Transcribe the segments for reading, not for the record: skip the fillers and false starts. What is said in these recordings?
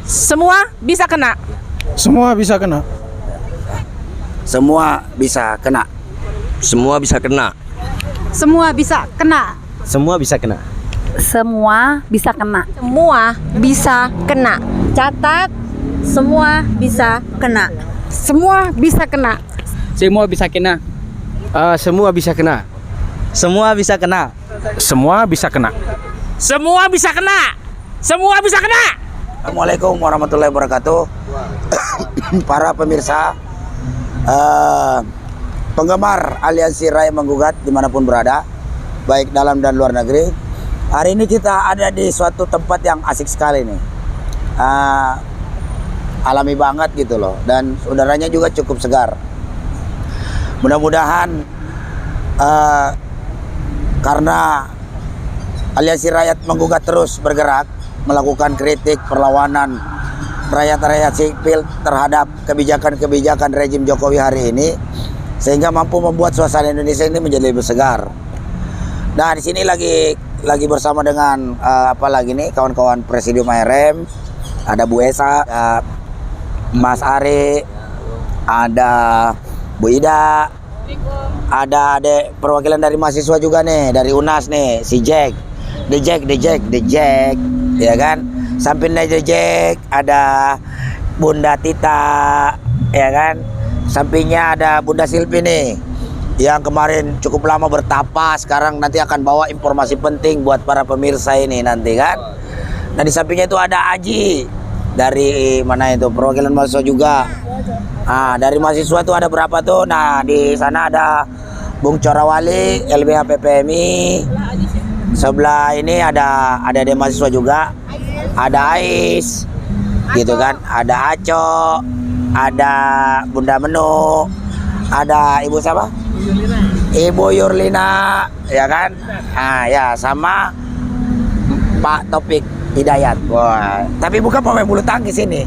Semua bisa kena. Semua bisa kena. Semua bisa kena. Semua bisa kena. Semua bisa kena. Semua bisa kena. Semua bisa kena. Semua bisa kena. Catat, semua bisa kena. Semua bisa kena. Semua bisa kena. Semua bisa kena. Semua bisa kena. Semua bisa kena. Semua bisa kena. Semua bisa kena. Assalamualaikum warahmatullahi wabarakatuh. Para pemirsa, penggemar Aliansi Rakyat Menggugat dimanapun berada, baik dalam dan luar negeri. Hari ini kita ada di suatu tempat yang asik sekali nih, alami banget gitu loh, dan udaranya juga cukup segar. Mudah-mudahan karena Aliansi Rakyat Menggugat terus bergerak melakukan kritik perlawanan rakyat-rakyat sipil terhadap kebijakan-kebijakan rejim Jokowi hari ini, sehingga mampu membuat suasana Indonesia ini menjadi lebih segar. Nah, di sini lagi bersama dengan kawan-kawan Presidium ARM, ada Bu Esa, ada Mas Ari, ada Bu Ida, ada perwakilan dari mahasiswa juga nih, dari UNAS nih, si Jack, The Jack, ya kan? Samping The Jack ada Bunda Tita, ya kan? Sampingnya ada Bunda Silvi nih, yang kemarin cukup lama bertapa, sekarang nanti akan bawa informasi penting buat para pemirsa ini nanti kan. Nah, di sampingnya itu ada Aji dari mana itu, perwakilan mahasiswa juga. Nah, dari mahasiswa itu ada berapa tuh? Nah, di sana ada Bung Corawali, LBH PPMI. Sebelah ini ada dari mahasiswa juga. Ada Ais, gitu kan? Ada Aco, ada Bunda Menu, ada Ibu siapa? Ibu Yurlina, ya kan? Nah, ya, sama Pak Topik Hidayat. Wah, tapi bukan pemain bulu tangkis ini,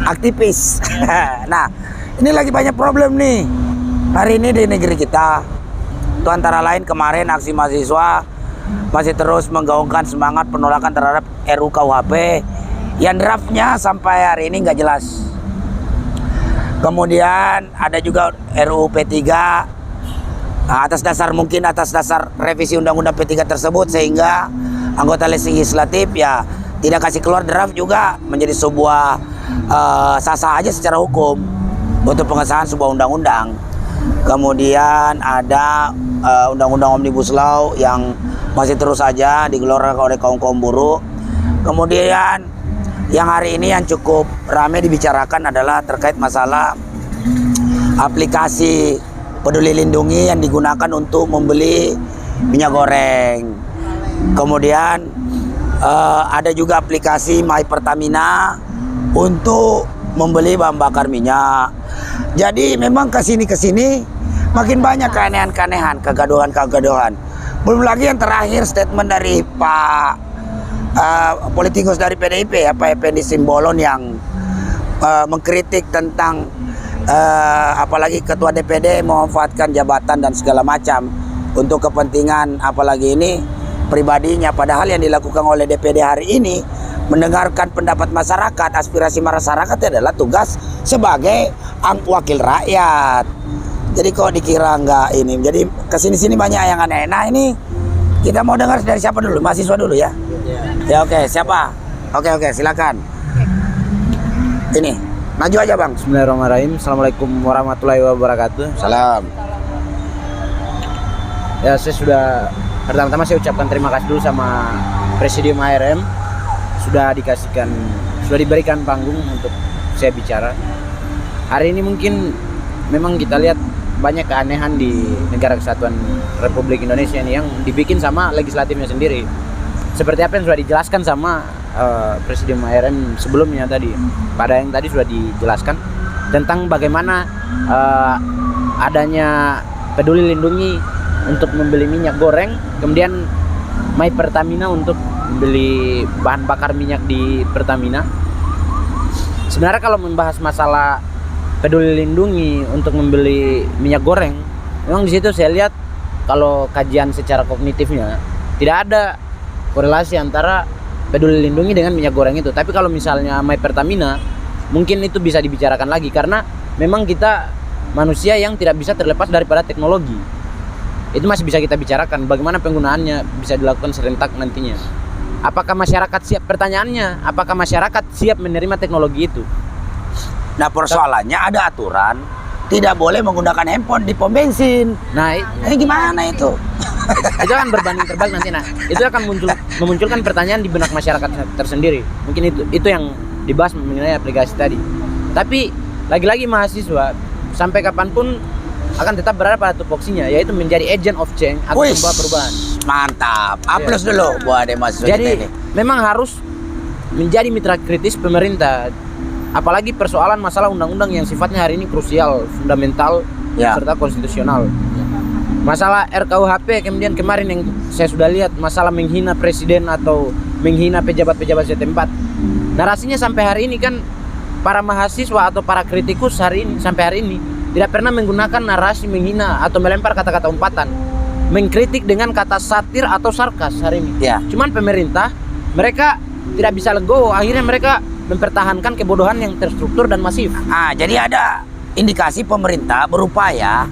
aktivis. Nah, ini lagi banyak problem nih hari ini di negeri kita. Itu antara lain kemarin aksi mahasiswa masih terus menggaungkan semangat penolakan terhadap RUU KUHP yang draftnya sampai hari ini nggak jelas. Kemudian ada juga RUU P3, atas dasar revisi undang-undang P3 tersebut, sehingga anggota legislatif ya tidak kasih keluar draft juga menjadi sebuah sah-sah aja secara hukum untuk pengesahan sebuah undang-undang. Kemudian ada undang-undang Omnibus Law yang masih terus saja digelorkan oleh kaum buruh. Kemudian yang hari ini yang cukup ramai dibicarakan adalah terkait masalah aplikasi Peduli Lindungi yang digunakan untuk membeli minyak goreng. Kemudian ada juga aplikasi My Pertamina untuk membeli bahan bakar minyak. Jadi memang kesini makin banyak keanehan-keanehan, kegaduhan. Belum lagi yang terakhir statement dari Pak politikus dari PDIP, Pak Effendi Simbolon, yang mengkritik tentang apalagi ketua DPD memanfaatkan jabatan dan segala macam untuk kepentingan apalagi ini pribadinya, padahal yang dilakukan oleh DPD hari ini mendengarkan pendapat masyarakat, aspirasi masyarakat adalah tugas sebagai wakil rakyat. Jadi kok dikira enggak ini. Jadi kesini banyak yang aneh. Nah, ini kita mau dengar dari siapa dulu? Mahasiswa dulu ya. Ya oke, siapa? Oke, silakan. Ini, maju aja Bang. Bismillahirrahmanirrahim. Assalamualaikum warahmatullahi wabarakatuh. Salam. Ya, pertama-tama saya ucapkan terima kasih dulu sama Presidium ARM sudah diberikan panggung untuk saya bicara. Hari ini mungkin memang kita lihat banyak keanehan di negara kesatuan Republik Indonesia ini yang dibikin sama legislatifnya sendiri. Seperti apa yang sudah dijelaskan sama Presidium ARM sebelumnya tadi. Pada yang tadi sudah dijelaskan tentang bagaimana adanya Peduli Lindungi untuk membeli minyak goreng, kemudian My Pertamina untuk membeli bahan bakar minyak di Pertamina. Sebenarnya kalau membahas masalah Peduli Lindungi untuk membeli minyak goreng, memang di situ saya lihat kalau kajian secara kognitifnya tidak ada korelasi antara peduli lindungi dengan minyak goreng itu. Tapi kalau misalnya My Pertamina, mungkin itu bisa dibicarakan lagi karena memang kita manusia yang tidak bisa terlepas daripada teknologi. Itu masih bisa kita bicarakan bagaimana penggunaannya bisa dilakukan serentak nantinya. Apakah masyarakat siap? Pertanyaannya, apakah masyarakat siap menerima teknologi itu? Nah, persoalannya ada aturan tidak boleh menggunakan handphone di pom bensin. Nah, Gimana itu? itu akan berbanding terbalik nanti. Nah, itu akan memunculkan pertanyaan di benak masyarakat tersendiri. Mungkin itu yang dibahas mengenai aplikasi tadi. Tapi lagi-lagi mahasiswa sampai kapanpun akan tetap berada pada tupoksinya, yaitu menjadi agent of change atau membawa perubahan. Mantap. Aplaus dulu buat mahasiswa kita Jadi ini. memang harus menjadi mitra kritis pemerintah. Apalagi persoalan masalah undang-undang yang sifatnya hari ini krusial, fundamental, serta konstitusional. Masalah RKUHP kemudian kemarin yang saya sudah lihat masalah menghina presiden atau menghina pejabat-pejabat setempat. Narasinya sampai hari ini kan para mahasiswa atau para kritikus sampai hari ini tidak pernah menggunakan narasi menghina atau melempar kata-kata umpatan. Mengkritik dengan kata satir atau sarkas hari ini. Cuman pemerintah mereka tidak bisa legowo, akhirnya mereka mempertahankan kebodohan yang terstruktur dan masif. Jadi ada indikasi pemerintah berupaya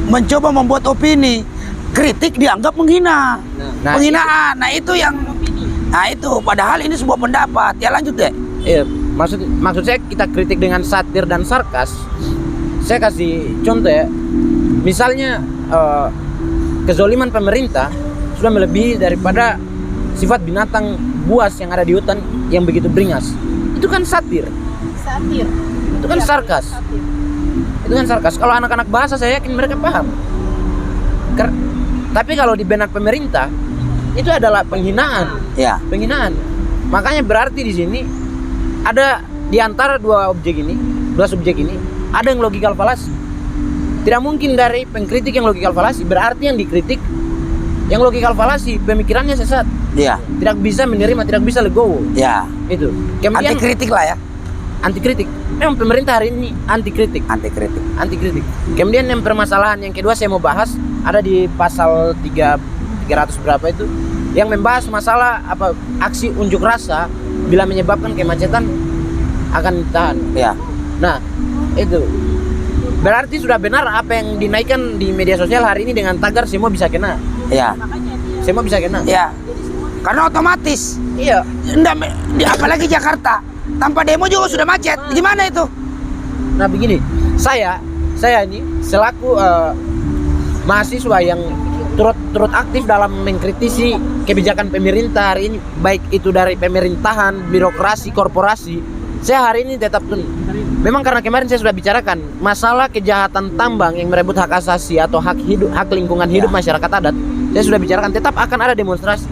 mencoba membuat opini, kritik dianggap menghina, penghinaan. Itu padahal ini sebuah pendapat. Ya lanjut deh. Maksud saya kita kritik dengan satir dan sarkas. Saya kasih contoh ya. Misalnya kezoliman pemerintah sudah melebihi daripada sifat binatang buas yang ada di hutan yang begitu beringas. Itu kan satir. Itu kan sarkas. Itu kan sarkas. Kalau anak-anak bahasa saya yakin mereka paham. Tapi kalau di benak pemerintah itu adalah penghinaan. Penghinaan. Makanya berarti di sini ada di antara dua subjek ini ada yang logikal falasi. Tidak mungkin dari pengkritik yang logikal falasi, berarti yang dikritik yang logikal falasi, pemikirannya sesat. Tidak bisa menerima, tidak bisa legowo. Itu. Kemudian Anti kritik lah ya. Anti kritik. Memang pemerintah hari ini anti kritik. Kemudian yang permasalahan yang kedua saya mau bahas ada di pasal 300 berapa itu yang membahas masalah aksi unjuk rasa bila menyebabkan kemacetan akan ditahan. Nah, itu berarti sudah benar apa yang dinaikkan di media sosial hari ini dengan tagar semua bisa kena. Semua bisa kena. Karena otomatis. Apalagi Jakarta. Tanpa demo juga sudah macet. Gimana itu? Nah begini, saya ini selaku mahasiswa yang turut aktif dalam mengkritisi kebijakan pemerintah hari ini, baik itu dari pemerintahan, birokrasi, korporasi. Saya hari ini tetap memang karena kemarin saya sudah bicarakan masalah kejahatan tambang yang merebut hak asasi atau hak lingkungan hidup masyarakat adat. Saya sudah bicarakan tetap akan ada demonstrasi.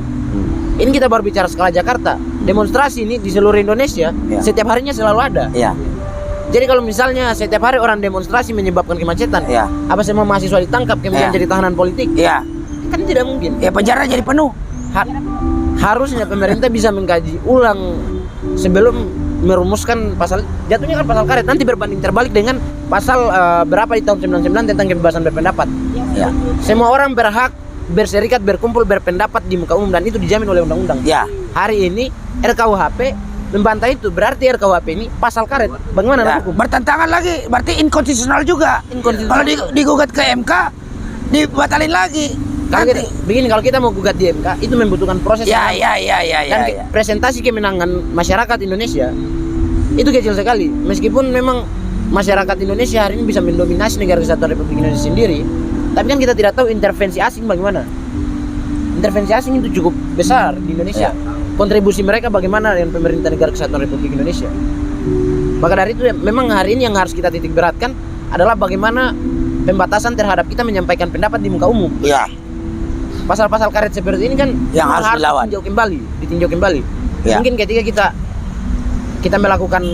Ini kita baru bicara skala Jakarta. Demonstrasi ini di seluruh Indonesia setiap harinya selalu ada. Jadi kalau misalnya setiap hari orang demonstrasi menyebabkan kemacetan, apa semua mahasiswa ditangkap kemudian jadi tahanan politik? Kan tidak mungkin. Penjara jadi penuh. Harusnya pemerintah bisa mengkaji ulang sebelum merumuskan pasal, jatuhnya kan pasal karet, nanti berbanding terbalik dengan pasal berapa di tahun 99 tentang kebebasan berpendapat. Semua orang berhak berserikat, berkumpul, berpendapat di muka umum dan itu dijamin oleh undang-undang. Hari ini RKUHP membantah itu, berarti RKUHP ini pasal karet. Bagaimana hukum? Bertentangan lagi, berarti inkonstitusional juga. Kalau digugat ke MK, dibatalin lagi. Begini, kalau kita mau gugat di MK itu membutuhkan proses. Presentasi kemenangan masyarakat Indonesia itu kecil sekali. Meskipun memang masyarakat Indonesia hari ini bisa mendominasi negara kesatuan Republik Indonesia sendiri, tapi kan kita tidak tahu intervensi asing bagaimana. Intervensi asing itu cukup besar di Indonesia. Kontribusi mereka bagaimana dengan pemerintah negara kesatuan Republik Indonesia. Maka dari itu memang hari ini yang harus kita titik beratkan adalah bagaimana pembatasan terhadap kita menyampaikan pendapat di muka umum. Pasal-pasal karet seperti ini kan yang harus dilawan, ditinjau kembali. Mungkin ketika kita melakukan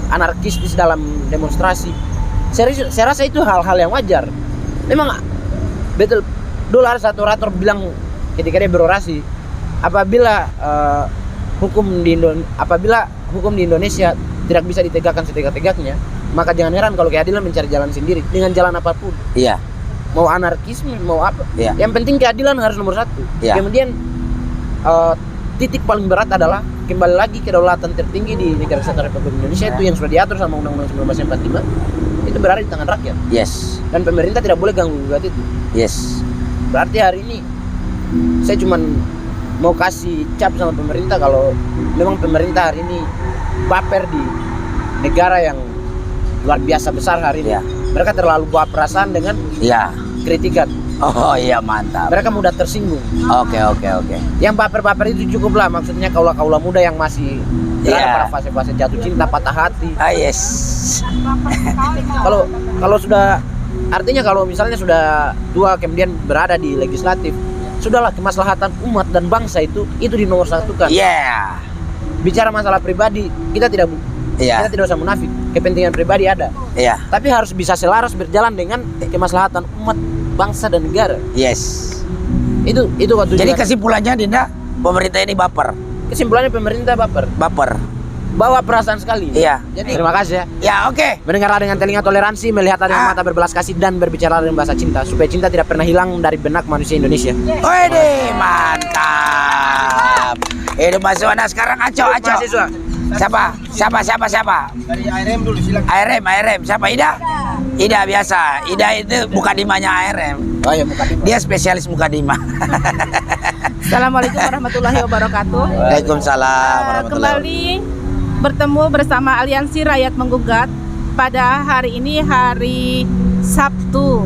anarkistis dalam demonstrasi, saya rasa itu hal-hal yang wajar. Memang betul, dulu ada satu orator bilang ketika dia berorasi, apabila hukum di Indonesia tidak bisa ditegakkan setegak-tegaknya, maka jangan heran kalau keadilan mencari jalan sendiri dengan jalan apapun. Mau anarkisme, mau apa, yang penting keadilan harus nomor satu. Kemudian titik paling berat adalah kembali lagi kedaulatan tertinggi di Negara Kesatuan Republik Indonesia itu yang sudah diatur sama Undang-Undang 1945 itu berada di tangan rakyat. Yes. Dan pemerintah tidak boleh ganggu gugat itu. Yes. Berarti hari ini saya cuman mau kasih cap sama pemerintah kalau memang pemerintah hari ini baper di negara yang luar biasa besar hari ini. Ya. Mereka terlalu bawa perasaan dengan Ya. kritikan. Oh iya, mantap. Mereka mudah tersinggung. Oke. Yang baper-baper itu cukup lah, maksudnya kaula-kaula muda yang masih berada Iya. pada fase-fase jatuh cinta, patah hati. Ah, yes. Kalau sudah, artinya kalau misalnya sudah tua kemudian berada di legislatif, sudahlah kemaslahatan umat dan bangsa itu dinomorsatukan. Yeah. Bicara masalah pribadi, kita tidak Iya. kita tidak usah munafik. Kepentingan pribadi ada, Iya. tapi harus bisa selaras berjalan dengan kemaslahatan umat, bangsa dan negara. Yes. Itu waktu Jadi kesimpulannya Dinda, pemerintah ini baper. kesimpulannya pemerintah baper, bawa perasaan sekali. Iya. Jadi terima kasih ya. Ya, oke. Mendengarlah dengan telinga toleransi, melihat dengan mata berbelas kasih, dan berbicara dengan bahasa cinta, supaya cinta tidak pernah hilang dari benak manusia Indonesia. Wede, mantap. Hidup mahasiswa. Sekarang Aco. Mahasiswa. Siapa? Dari ARM dulu silakan. ARM. Siapa? Ida biasa. Ida itu mukadimanya ARM. Oh ya, muka Dia spesialis mukadimah. Assalamualaikum warahmatullahi wabarakatuh. Waalaikumsalam warahmatullahi Kembali bertemu bersama Aliansi Rakyat Menggugat pada hari ini, hari Sabtu,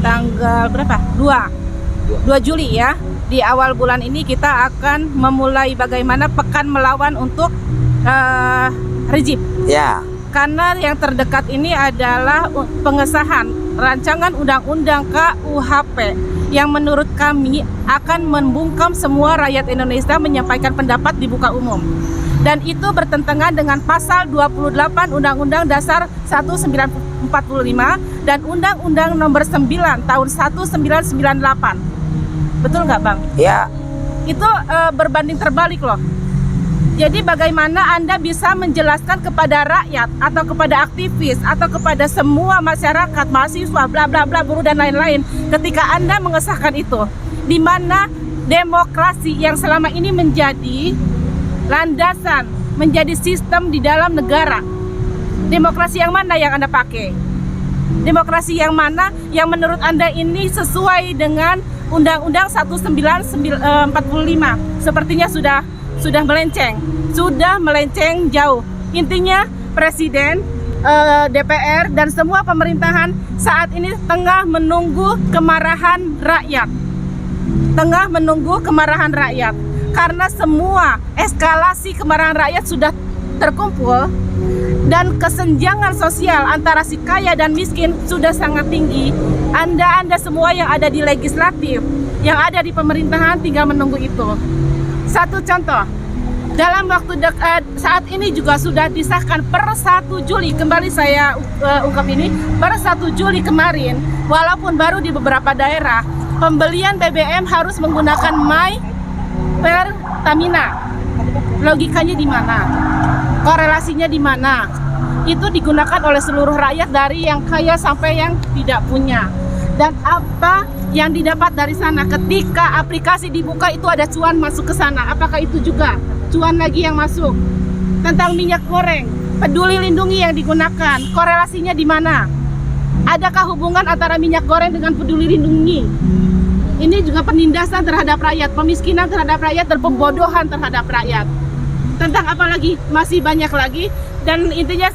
tanggal berapa? 2 Juli ya. Di awal bulan ini kita akan memulai bagaimana pekan melawan untuk rejim. Ya. Karena yang terdekat ini adalah pengesahan rancangan undang-undang KUHP yang menurut kami akan membungkam semua rakyat Indonesia menyampaikan pendapat di muka umum. Dan itu bertentangan dengan pasal 28 Undang-Undang Dasar 1945 dan Undang-Undang Nomor 9 tahun 1998. Betul nggak, Bang? Ya. Itu berbanding terbalik loh. Jadi bagaimana Anda bisa menjelaskan kepada rakyat atau kepada aktivis atau kepada semua masyarakat, mahasiswa, bla bla bla, buruh dan lain-lain ketika Anda mengesahkan itu, di mana demokrasi yang selama ini menjadi landasan, menjadi sistem di dalam negara. Demokrasi yang mana yang Anda pakai? Demokrasi yang mana yang menurut Anda ini sesuai dengan Undang-Undang 1945? Sepertinya sudah melenceng jauh. Intinya Presiden, DPR dan semua pemerintahan saat ini tengah menunggu kemarahan rakyat. Karena semua eskalasi kemarahan rakyat sudah terkumpul dan kesenjangan sosial antara si kaya dan miskin sudah sangat tinggi. Anda semua yang ada di legislatif, yang ada di pemerintahan tinggal menunggu itu. Satu contoh, dalam waktu dekat saat ini juga sudah disahkan per 1 Juli, kembali saya ungkap ini, per 1 Juli kemarin, walaupun baru di beberapa daerah, pembelian BBM harus menggunakan My Pertamina. Logikanya di mana? Korelasinya di mana? Itu digunakan oleh seluruh rakyat dari yang kaya sampai yang tidak punya. Dan apa yang didapat dari sana ketika aplikasi dibuka itu ada cuan masuk ke sana? Apakah itu juga cuan lagi yang masuk? Tentang minyak goreng, Peduli Lindungi yang digunakan, korelasinya di mana? Adakah hubungan antara minyak goreng dengan Peduli Lindungi? Ini juga penindasan terhadap rakyat, pemiskinan terhadap rakyat, dan pembodohan terhadap rakyat. Tentang apa lagi? Masih banyak lagi. Dan intinya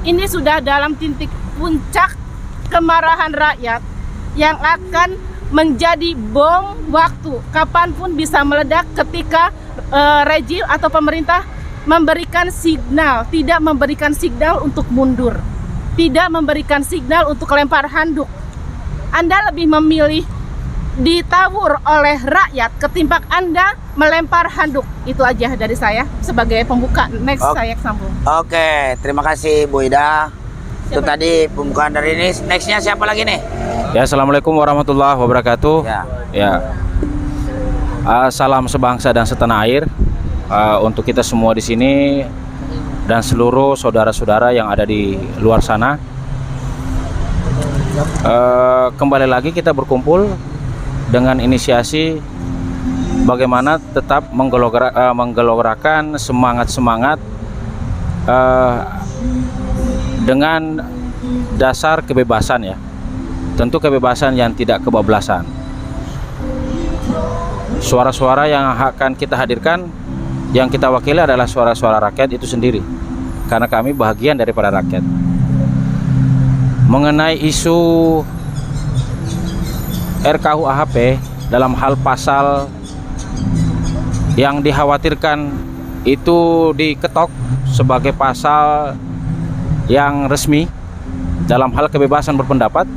ini sudah dalam titik puncak kemarahan rakyat yang akan menjadi bom waktu. Kapanpun bisa meledak ketika rejim atau pemerintah memberikan signal, tidak memberikan signal untuk mundur, tidak memberikan signal untuk lempar handuk. Anda lebih memilih ditawur oleh rakyat ketimbang Anda melempar handuk. Itu aja dari saya sebagai pembuka. Next saya sambung. Oke, terima kasih Bu Ida. Itu tadi pembukaan dari ini. Nextnya siapa lagi nih? Ya, assalamualaikum warahmatullahi wabarakatuh. Ya. Salam sebangsa dan setanah air untuk kita semua di sini dan seluruh saudara-saudara yang ada di luar sana. Kembali lagi kita berkumpul dengan inisiasi bagaimana tetap menggelorkan semangat-semangat dengan dasar kebebasan ya. Tentu kebebasan yang tidak kebablasan. Suara-suara yang akan kita hadirkan, yang kita wakili adalah suara-suara rakyat itu sendiri. Karena kami bagian daripada rakyat. Mengenai isu RKUHP dalam hal pasal yang dikhawatirkan itu diketok sebagai pasal yang resmi dalam hal kebebasan berpendapat,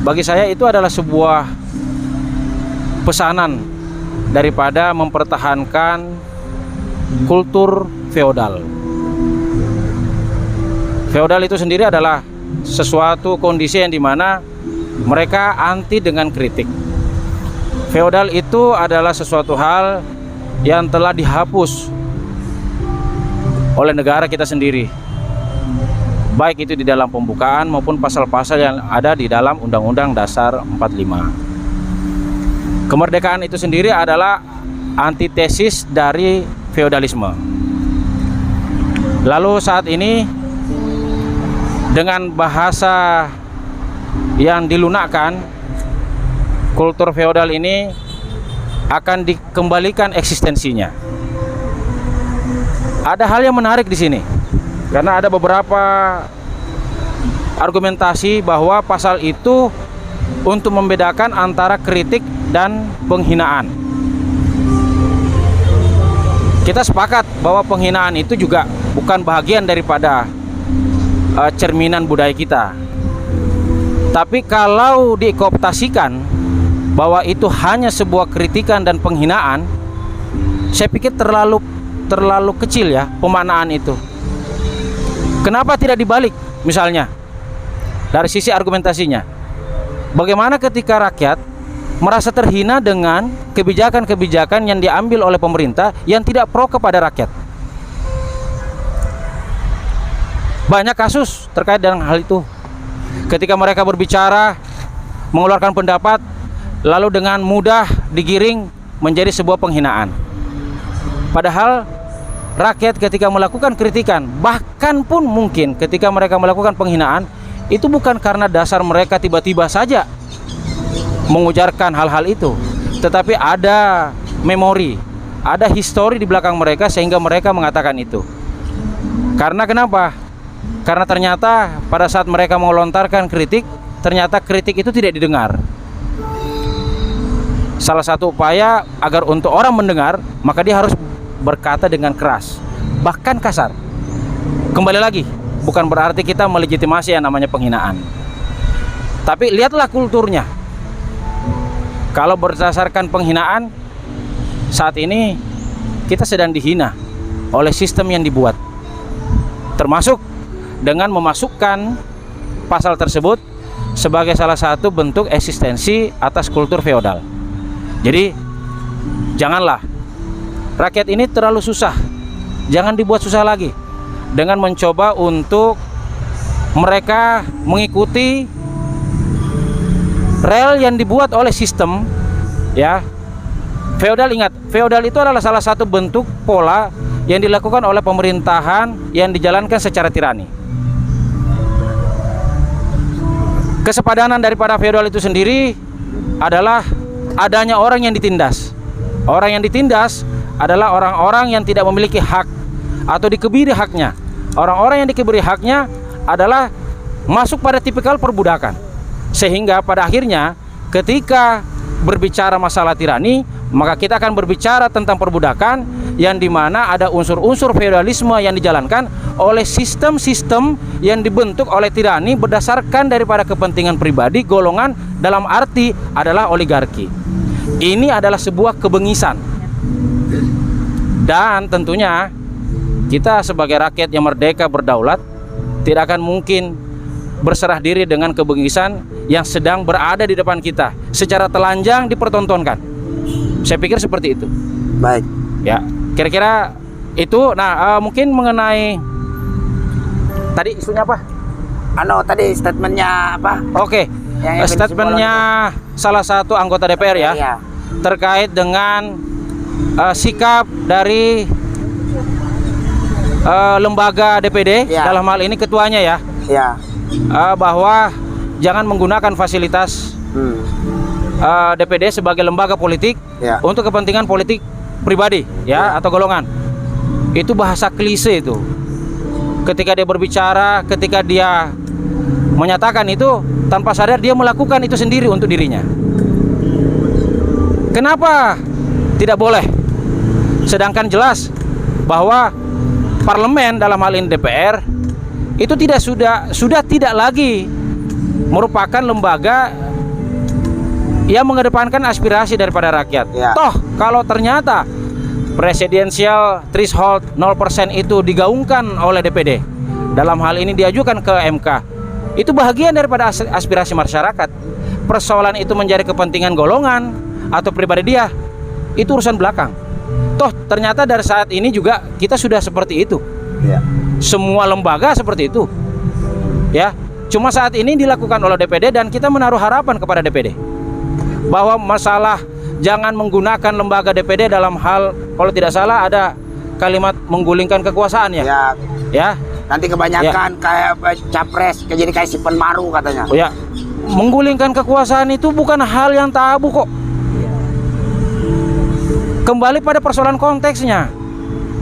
bagi saya itu adalah sebuah pesanan daripada mempertahankan kultur feodal. Feodal itu sendiri adalah sesuatu kondisi yang dimana mereka anti dengan kritik. Feodal itu adalah sesuatu hal yang telah dihapus oleh negara kita sendiri, baik itu di dalam pembukaan maupun pasal-pasal yang ada di dalam Undang-Undang Dasar 45. Kemerdekaan itu sendiri adalah antitesis dari feodalisme. Lalu saat ini dengan bahasa yang dilunakkan, kultur feodal ini akan dikembalikan eksistensinya. Ada hal yang menarik di sini, karena ada beberapa argumentasi bahwa pasal itu untuk membedakan antara kritik dan penghinaan. Kita sepakat bahwa penghinaan itu juga bukan bagian daripada cerminan budaya kita. Tapi kalau dikooptasikan bahwa itu hanya sebuah kritikan dan penghinaan, saya pikir terlalu kecil ya pemaknaan itu. Kenapa tidak dibalik misalnya dari sisi argumentasinya? Bagaimana ketika rakyat merasa terhina dengan kebijakan-kebijakan yang diambil oleh pemerintah yang tidak pro kepada rakyat? Banyak kasus terkait dengan hal itu. Ketika mereka berbicara, mengeluarkan pendapat, lalu dengan mudah digiring menjadi sebuah penghinaan. Padahal rakyat ketika melakukan kritikan, bahkan pun mungkin ketika mereka melakukan penghinaan, itu bukan karena dasar mereka tiba-tiba saja mengujarkan hal-hal itu, tetapi ada memori, ada histori di belakang mereka sehingga mereka mengatakan itu. Karena kenapa? Karena ternyata pada saat mereka melontarkan kritik, ternyata kritik itu tidak didengar. Salah satu upaya agar untuk orang mendengar, maka dia harus berkata dengan keras, bahkan kasar. Kembali lagi, bukan berarti kita melegitimasi yang namanya penghinaan. Tapi lihatlah kulturnya. Kalau berdasarkan penghinaan, saat ini kita sedang dihina oleh sistem yang dibuat, termasuk dengan memasukkan pasal tersebut sebagai salah satu bentuk eksistensi atas kultur feodal. Jadi janganlah rakyat ini terlalu susah, jangan dibuat susah lagi dengan mencoba untuk mereka mengikuti rel yang dibuat oleh sistem ya. Feodal, ingat, feodal itu adalah salah satu bentuk pola yang dilakukan oleh pemerintahan yang dijalankan secara tirani. Kesepadanan daripada feodal itu sendiri adalah adanya orang yang ditindas. Orang yang ditindas adalah orang-orang yang tidak memiliki hak atau dikebiri haknya. Orang-orang yang dikebiri haknya adalah masuk pada tipikal perbudakan. Sehingga pada akhirnya ketika berbicara masalah tirani, maka kita akan berbicara tentang perbudakan yang dimana ada unsur-unsur feodalisme yang dijalankan oleh sistem-sistem yang dibentuk oleh tirani berdasarkan daripada kepentingan pribadi golongan, dalam arti adalah oligarki. Ini adalah sebuah kebengisan. Dan tentunya kita sebagai rakyat yang merdeka berdaulat tidak akan mungkin berserah diri dengan kebengisan yang sedang berada di depan kita secara telanjang dipertontonkan. Saya pikir seperti itu. Baik. Ya, kira-kira itu. Nah, mungkin mengenai tadi isunya apa? Tadi statementnya apa? Oke. statementnya salah satu anggota DPR ya, terkait dengan sikap dari lembaga DPD, dalam hal ini ketuanya ya, bahwa jangan menggunakan fasilitas DPD sebagai lembaga politik untuk kepentingan politik pribadi ya atau golongan. Itu bahasa klise itu. Ketika dia berbicara, ketika dia menyatakan itu, tanpa sadar dia melakukan itu sendiri untuk dirinya. Kenapa tidak boleh? Sedangkan jelas bahwa parlemen dalam hal ini DPR itu sudah tidak lagi merupakan lembaga yang mengedepankan aspirasi daripada rakyat. Toh kalau ternyata presidensial threshold 0% itu digaungkan oleh DPD, dalam hal ini diajukan ke MK, itu bahagian daripada aspirasi masyarakat. Persoalan itu menjadi kepentingan golongan atau pribadi dia, itu urusan belakang. Toh ternyata dari saat ini juga kita sudah seperti itu. Semua lembaga seperti itu. Ya, cuma saat ini dilakukan oleh DPD dan kita menaruh harapan kepada DPD bahwa masalah jangan menggunakan lembaga DPD dalam hal, kalau tidak salah ada kalimat menggulingkan kekuasaan ya. Ya. Nanti kebanyakan kayak capres, jadi kayak Simpen Maru katanya. Oh ya. Menggulingkan kekuasaan itu bukan hal yang tabu kok. Kembali pada persoalan konteksnya.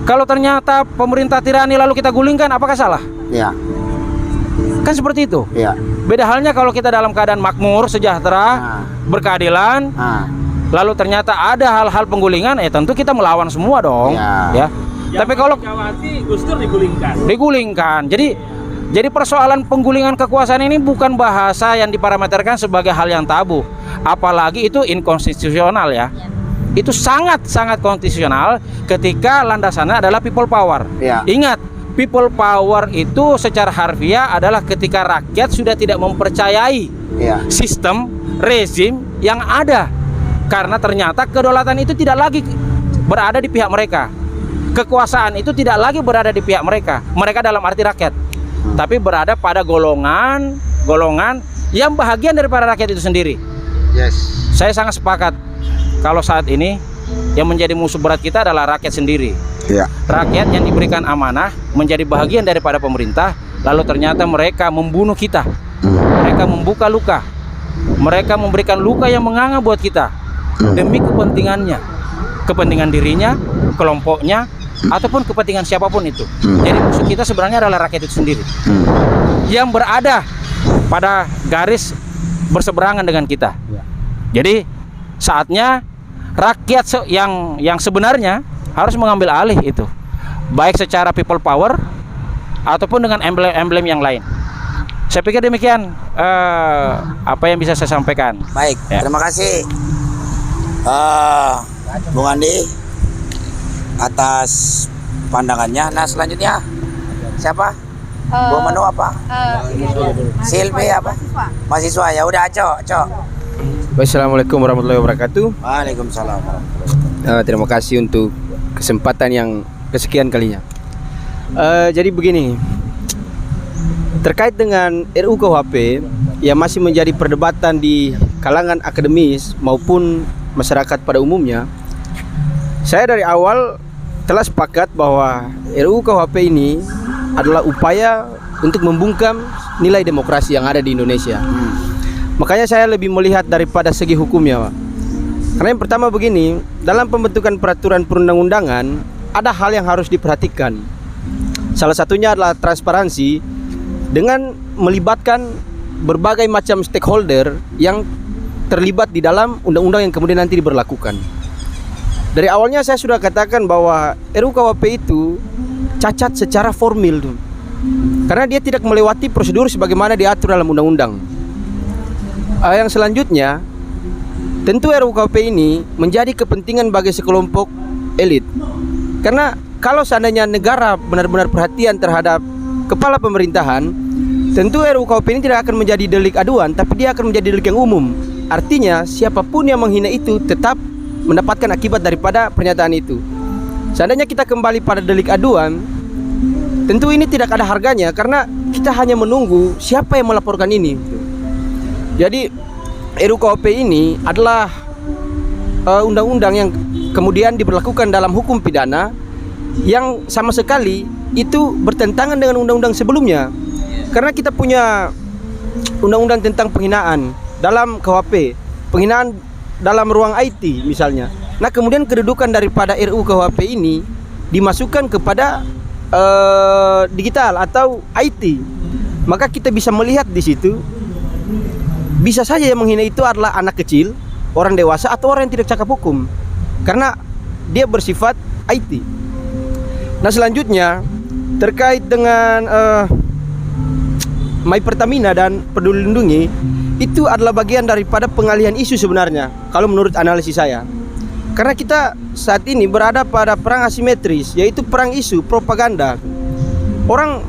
Kalau ternyata pemerintah tirani lalu kita gulingkan, apakah salah? Kan seperti itu. Beda halnya kalau kita dalam keadaan makmur, sejahtera, berkeadilan, lalu ternyata ada hal-hal penggulingan, tentu kita melawan semua dong. Ya. Tapi kalau Gus Dur digulingkan, jadi persoalan penggulingan kekuasaan ini bukan bahasa yang diparameterkan sebagai hal yang tabu, apalagi itu inkonstitusional ya. Itu sangat konstitusional ketika landasannya adalah people power. Ingat, people power itu secara harfiah adalah ketika rakyat sudah tidak mempercayai sistem rezim yang ada, karena ternyata kedaulatan itu tidak lagi berada di pihak mereka, kekuasaan itu tidak lagi berada di pihak mereka dalam arti rakyat, tapi berada pada golongan yang bahagian daripada rakyat itu sendiri. Saya sangat sepakat kalau saat ini yang menjadi musuh berat kita adalah rakyat sendiri. Rakyat yang diberikan amanah menjadi bahagian daripada pemerintah, lalu ternyata mereka membunuh kita, mereka membuka luka, mereka memberikan luka yang menganga buat kita demi kepentingannya, kepentingan dirinya, kelompoknya, ataupun kepentingan siapapun itu. Jadi musuh kita sebenarnya adalah rakyat itu sendiri yang berada pada garis berseberangan dengan kita. Jadi saatnya rakyat yang sebenarnya harus mengambil alih itu, baik secara people power ataupun dengan emblem-emblem yang lain. Saya pikir demikian apa yang bisa saya sampaikan. Baik, terima kasih Bung Andi atas pandangannya. Nah selanjutnya siapa? Bung Manu apa? Silvi apa? Mahasiswa. Ya udah, Cok. Wassalamualaikum warahmatullahi wabarakatuh. Waalaikumsalam. Terima kasih untuk kesempatan yang kesekian kalinya. Jadi begini, terkait dengan RUU KUHP yang masih menjadi perdebatan di kalangan akademis maupun masyarakat pada umumnya, saya dari awal telah sepakat bahwa RUU KUHP ini adalah upaya untuk membungkam nilai demokrasi yang ada di Indonesia. Makanya saya lebih melihat daripada segi hukumnya, Pak. Karena yang pertama begini, dalam pembentukan peraturan perundang-undangan ada hal yang harus diperhatikan. Salah satunya adalah transparansi dengan melibatkan berbagai macam stakeholder yang terlibat di dalam undang-undang yang kemudian nanti diberlakukan. Dari awalnya saya sudah katakan bahwa RUU KUHP itu cacat secara formil tuh. Karena dia tidak melewati prosedur sebagaimana diatur dalam undang-undang. Yang selanjutnya, tentu RUU KUHP ini menjadi kepentingan bagi sekelompok elit. Karena kalau seandainya negara benar-benar perhatian terhadap kepala pemerintahan, tentu RUU KUHP ini tidak akan menjadi delik aduan, tapi dia akan menjadi delik yang umum. Artinya siapapun yang menghina itu tetap mendapatkan akibat daripada pernyataan itu. Seandainya kita kembali pada delik aduan, tentu ini tidak ada harganya, karena kita hanya menunggu siapa yang melaporkan ini. Jadi RUU-KUHP ini adalah undang-undang yang kemudian diberlakukan dalam hukum pidana yang sama sekali itu bertentangan dengan undang-undang sebelumnya. Karena kita punya undang-undang tentang penghinaan dalam KUHP, penghinaan dalam ruang IT misalnya. Nah, kemudian kedudukan daripada RUU-KUHP ini dimasukkan kepada digital atau IT. Maka kita bisa melihat di situ bisa saja yang menghina itu adalah anak kecil, orang dewasa atau orang yang tidak cakap hukum. Karena dia bersifat IT. Nah, selanjutnya terkait dengan My Pertamina dan Peduli Lindungi, itu adalah bagian daripada pengalihan isu sebenarnya kalau menurut analisis saya. Karena kita saat ini berada pada perang asimetris, yaitu perang isu, propaganda. Orang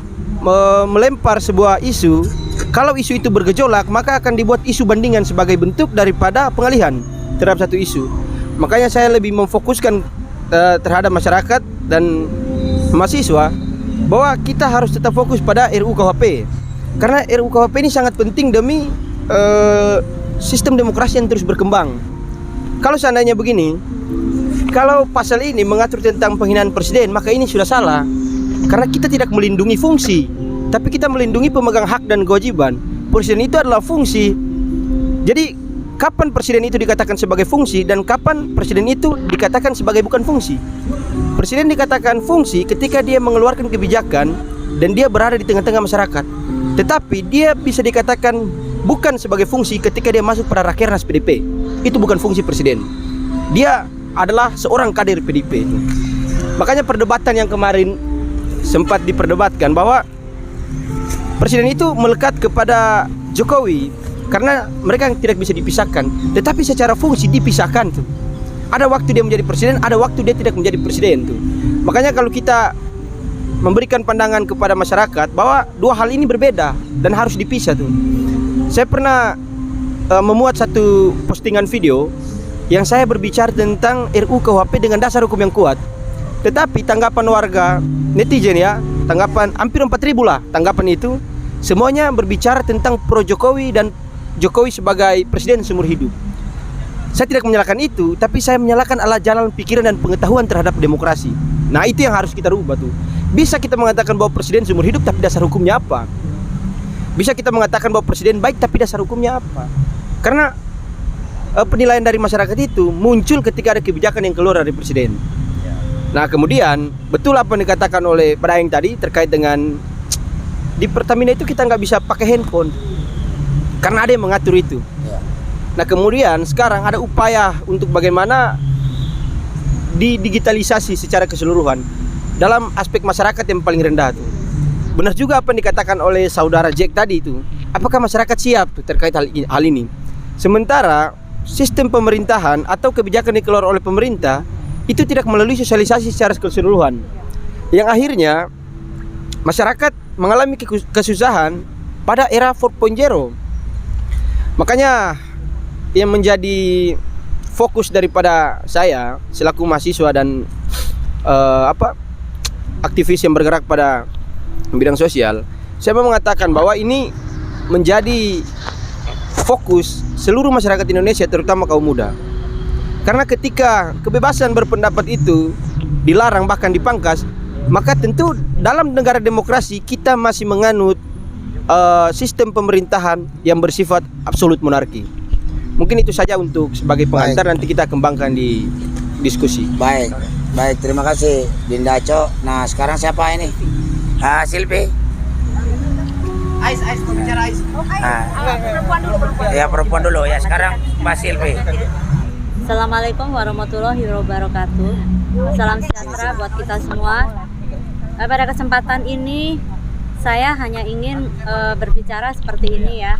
melempar sebuah isu, kalau isu itu bergejolak maka akan dibuat isu bandingan sebagai bentuk daripada pengalihan terhadap satu isu. Makanya saya lebih memfokuskan terhadap masyarakat dan mahasiswa bahwa kita harus tetap fokus pada RUU-KUHP. Karena RUU-KUHP ini sangat penting demi sistem demokrasi yang terus berkembang. Kalau seandainya begini, kalau pasal ini mengatur tentang penghinaan presiden, maka ini sudah salah. Karena kita tidak melindungi fungsi, tapi kita melindungi pemegang hak dan kewajiban. Presiden itu adalah fungsi. Jadi kapan presiden itu dikatakan sebagai fungsi dan kapan presiden itu dikatakan sebagai bukan fungsi? Presiden dikatakan fungsi ketika dia mengeluarkan kebijakan dan dia berada di tengah-tengah masyarakat. Tetapi dia bisa dikatakan bukan sebagai fungsi ketika dia masuk pada Rakernas PDP. Itu bukan fungsi presiden. Dia adalah seorang kader PDP itu. Makanya perdebatan yang kemarin sempat diperdebatkan bahwa presiden itu melekat kepada Jokowi karena mereka tidak bisa dipisahkan. Tetapi secara fungsi dipisahkan tuh. Ada waktu dia menjadi presiden, ada waktu dia tidak menjadi presiden tuh. Makanya kalau kita memberikan pandangan kepada masyarakat bahwa dua hal ini berbeda dan harus dipisah tuh. Saya pernah memuat satu postingan video yang saya berbicara tentang RUU-KUHP dengan dasar hukum yang kuat. Tetapi tanggapan warga netizen ya, tanggapan hampir 4.000 lah tanggapan itu, semuanya berbicara tentang pro Jokowi dan Jokowi sebagai presiden seumur hidup. Saya tidak menyalahkan itu, tapi saya menyalahkan ala jalan pikiran dan pengetahuan terhadap demokrasi. Nah, itu yang harus kita rubah tuh. Bisa kita mengatakan bahwa presiden seumur hidup tapi dasar hukumnya apa? Bisa kita mengatakan bahwa presiden baik tapi dasar hukumnya apa? Karena penilaian dari masyarakat itu muncul ketika ada kebijakan yang keluar dari presiden. Nah, kemudian betul apa yang dikatakan oleh Pak Daeng tadi terkait dengan di Pertamina itu kita nggak bisa pakai handphone karena ada yang mengatur itu. Nah, kemudian sekarang ada upaya untuk bagaimana didigitalisasi secara keseluruhan dalam aspek masyarakat yang paling rendah tuh. Benar juga apa yang dikatakan oleh saudara Jack tadi itu. Apakah masyarakat siap tuh terkait hal ini? Sementara sistem pemerintahan atau kebijakan yang keluar oleh pemerintah itu tidak melalui sosialisasi secara keseluruhan, yang akhirnya masyarakat mengalami kesusahan pada era 4.0. Makanya yang menjadi fokus daripada saya selaku mahasiswa dan aktivis yang bergerak pada bidang sosial, saya mau mengatakan bahwa ini menjadi fokus seluruh masyarakat Indonesia, terutama kaum muda. Karena ketika kebebasan berpendapat itu dilarang bahkan dipangkas, maka tentu dalam negara demokrasi kita masih menganut sistem pemerintahan yang bersifat absolut monarki. Mungkin itu saja untuk sebagai pengantar, nanti kita kembangkan di diskusi. Baik, terima kasih Dinda Co. Nah, sekarang siapa ini? Silvi. Ais, pembicara Ais. Ya, perempuan dulu ya. Sekarang Mbak Silvi. Assalamualaikum warahmatullahi wabarakatuh. Salam sejahtera buat kita semua. Pada kesempatan ini saya hanya ingin berbicara seperti ini ya,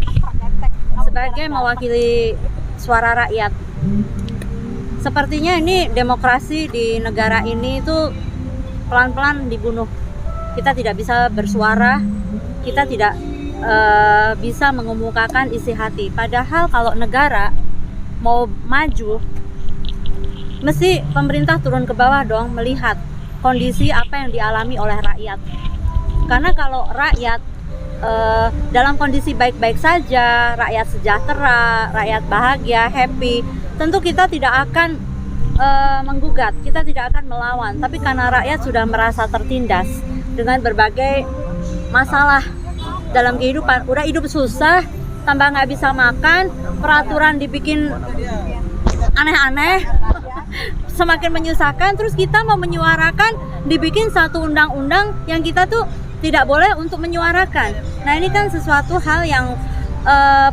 sebagai mewakili suara rakyat. Sepertinya ini demokrasi di negara ini itu pelan-pelan dibunuh. Kita tidak bisa bersuara, kita tidak bisa mengemukakan isi hati. Padahal kalau negara mau maju, mesti pemerintah turun ke bawah dong, melihat kondisi apa yang dialami oleh rakyat. Karena kalau rakyat dalam kondisi baik-baik saja, rakyat sejahtera, rakyat bahagia, happy, tentu kita tidak akan menggugat, kita tidak akan melawan. Tapi karena rakyat sudah merasa tertindas dengan berbagai masalah dalam kehidupan, udah hidup susah, tambah nggak bisa makan, peraturan dibikin aneh-aneh, semakin menyusahkan. Terus kita mau menyuarakan, dibikin satu undang-undang yang kita tuh tidak boleh untuk menyuarakan. Nah ini kan sesuatu hal yang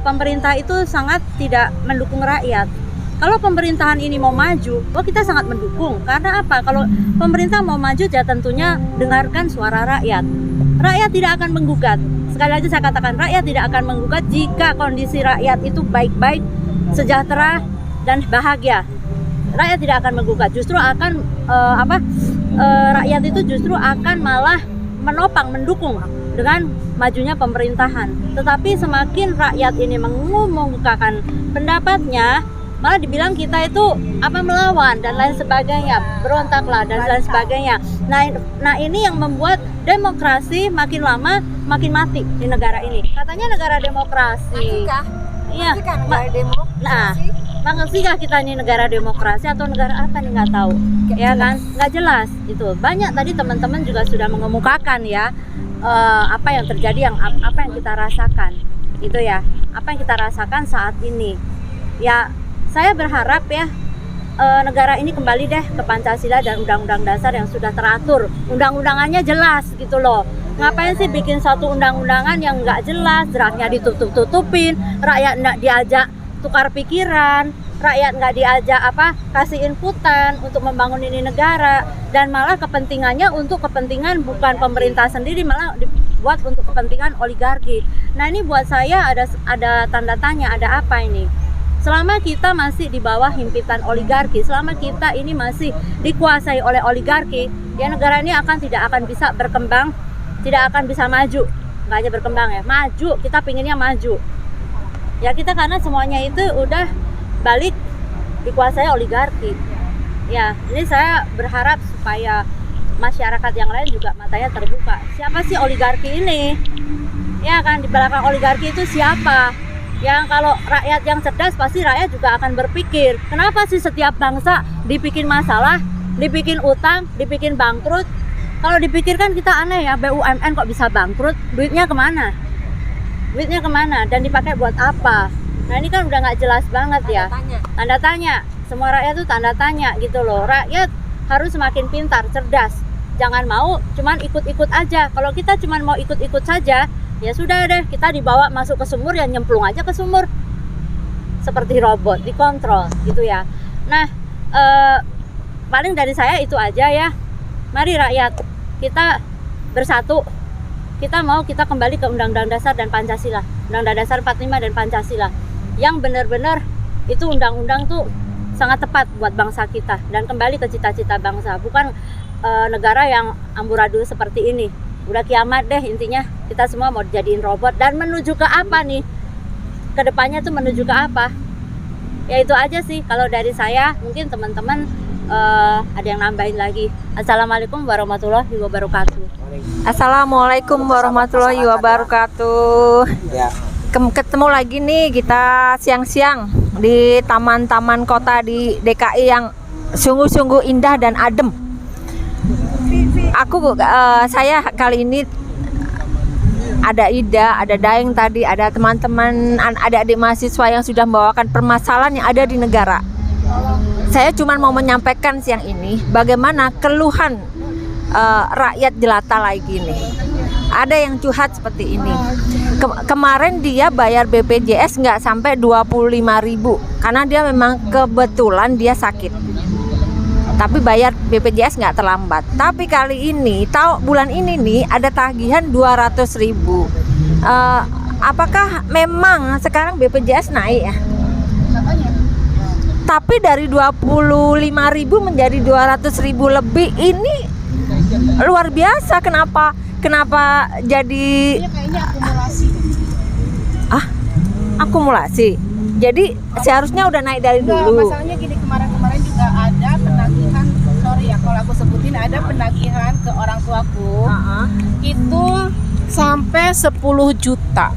pemerintah itu sangat tidak mendukung rakyat. Kalau pemerintahan ini mau maju, kita sangat mendukung. Karena apa? Kalau pemerintah mau maju, ya tentunya dengarkan suara rakyat. Rakyat tidak akan menggugat. Sekali lagi saya katakan, rakyat tidak akan menggugat jika kondisi rakyat itu baik-baik, sejahtera, dan bahagia. Rakyat tidak akan menggugat. Justru akan rakyat itu justru akan malah menopang, mendukung dengan majunya pemerintahan. Tetapi semakin rakyat ini mengumumkakan pendapatnya, malah dibilang kita itu melawan dan lain sebagainya, berontaklah dan lain sebagainya. Nah ini yang membuat demokrasi makin lama makin mati di negara ini. Katanya negara demokrasi. Iya. Nah, makasihkah kita ini negara demokrasi atau negara apa nih, nggak tahu. Ya kan, nggak jelas itu. Banyak tadi teman-teman juga sudah mengemukakan ya apa yang terjadi, apa yang kita rasakan, gitu ya. Apa yang kita rasakan saat ini. Ya, saya berharap ya negara ini kembali deh ke Pancasila dan Undang-Undang Dasar yang sudah teratur. Undang-undangannya jelas gitu loh. Ngapain sih bikin satu undang-undangan yang nggak jelas, draftnya ditutup-tutupin, rakyat nggak diajak tukar pikiran, rakyat nggak diajak kasih inputan untuk membangun ini negara, dan malah kepentingannya untuk kepentingan bukan pemerintah sendiri, malah dibuat untuk kepentingan oligarki. Nah ini buat saya ada tanda tanya, ada apa ini? Selama kita masih di bawah himpitan oligarki, selama kita ini masih dikuasai oleh oligarki, ya negara ini tidak akan bisa berkembang, tidak akan bisa maju. Nggak aja berkembang ya, maju, kita pinginnya maju. Ya kita karena semuanya itu udah balik dikuasai oligarki. Ya, ini saya berharap supaya masyarakat yang lain juga matanya terbuka. Siapa sih oligarki ini? Ya kan, di belakang oligarki itu siapa? Yang kalau rakyat yang cerdas pasti rakyat juga akan berpikir, kenapa sih setiap bangsa dibikin masalah, dibikin utang, dibikin bangkrut? Kalau dipikirkan kita aneh ya, BUMN kok bisa bangkrut? Duitnya kemana? Duitnya kemana? Dan dipakai buat apa? Nah ini kan udah nggak jelas banget ya. Tanda tanya. Semua rakyat tuh tanda tanya gitu loh. Rakyat harus semakin pintar, cerdas. Jangan mau cuman ikut-ikut aja. Kalau kita cuman mau ikut-ikut saja, ya sudah deh, kita dibawa masuk ke sumur, ya nyemplung aja ke sumur seperti robot, dikontrol gitu ya. Nah paling dari saya itu aja ya. Mari rakyat kita bersatu, kita kembali ke Undang-Undang Dasar dan Pancasila, Undang-Undang Dasar 45 dan Pancasila, yang benar-benar itu undang-undang tuh sangat tepat buat bangsa kita, dan kembali ke cita-cita bangsa, bukan negara yang amburadul seperti ini. Udah kiamat deh intinya, kita semua mau dijadiin robot, dan menuju ke apa nih? Kedepannya tuh menuju ke apa? Ya itu aja sih kalau dari saya. Mungkin teman-teman ada yang nambahin lagi. Assalamualaikum warahmatullahi wabarakatuh. Assalamualaikum warahmatullahi wabarakatuh. Ya. Ketemu lagi nih kita siang-siang di taman-taman kota di DKI yang sungguh-sungguh indah dan adem. Saya kali ini ada Ida, ada Daeng tadi, ada teman-teman, adik-adik mahasiswa yang sudah membawakan permasalahan yang ada di negara. Saya cuma mau menyampaikan siang ini bagaimana keluhan rakyat jelata lagi nih. Ada yang curhat seperti ini. Kemarin dia bayar BPJS nggak sampai 25.000 karena dia memang kebetulan dia sakit. Tapi bayar BPJS nggak terlambat. Tapi kali ini, bulan ini nih ada tagihan 200.000. Apakah memang sekarang BPJS naik ya? Tapi dari 25.000 menjadi 200.000 lebih, ini luar biasa. Kenapa jadi Kayaknya akumulasi. Akumulasi. Jadi seharusnya udah naik dari dulu. Masalahnya gini, kemarin juga ada penagihan, sorry ya kalau aku sebutin, ada penagihan ke orang tuaku. Itu sampai 10 juta.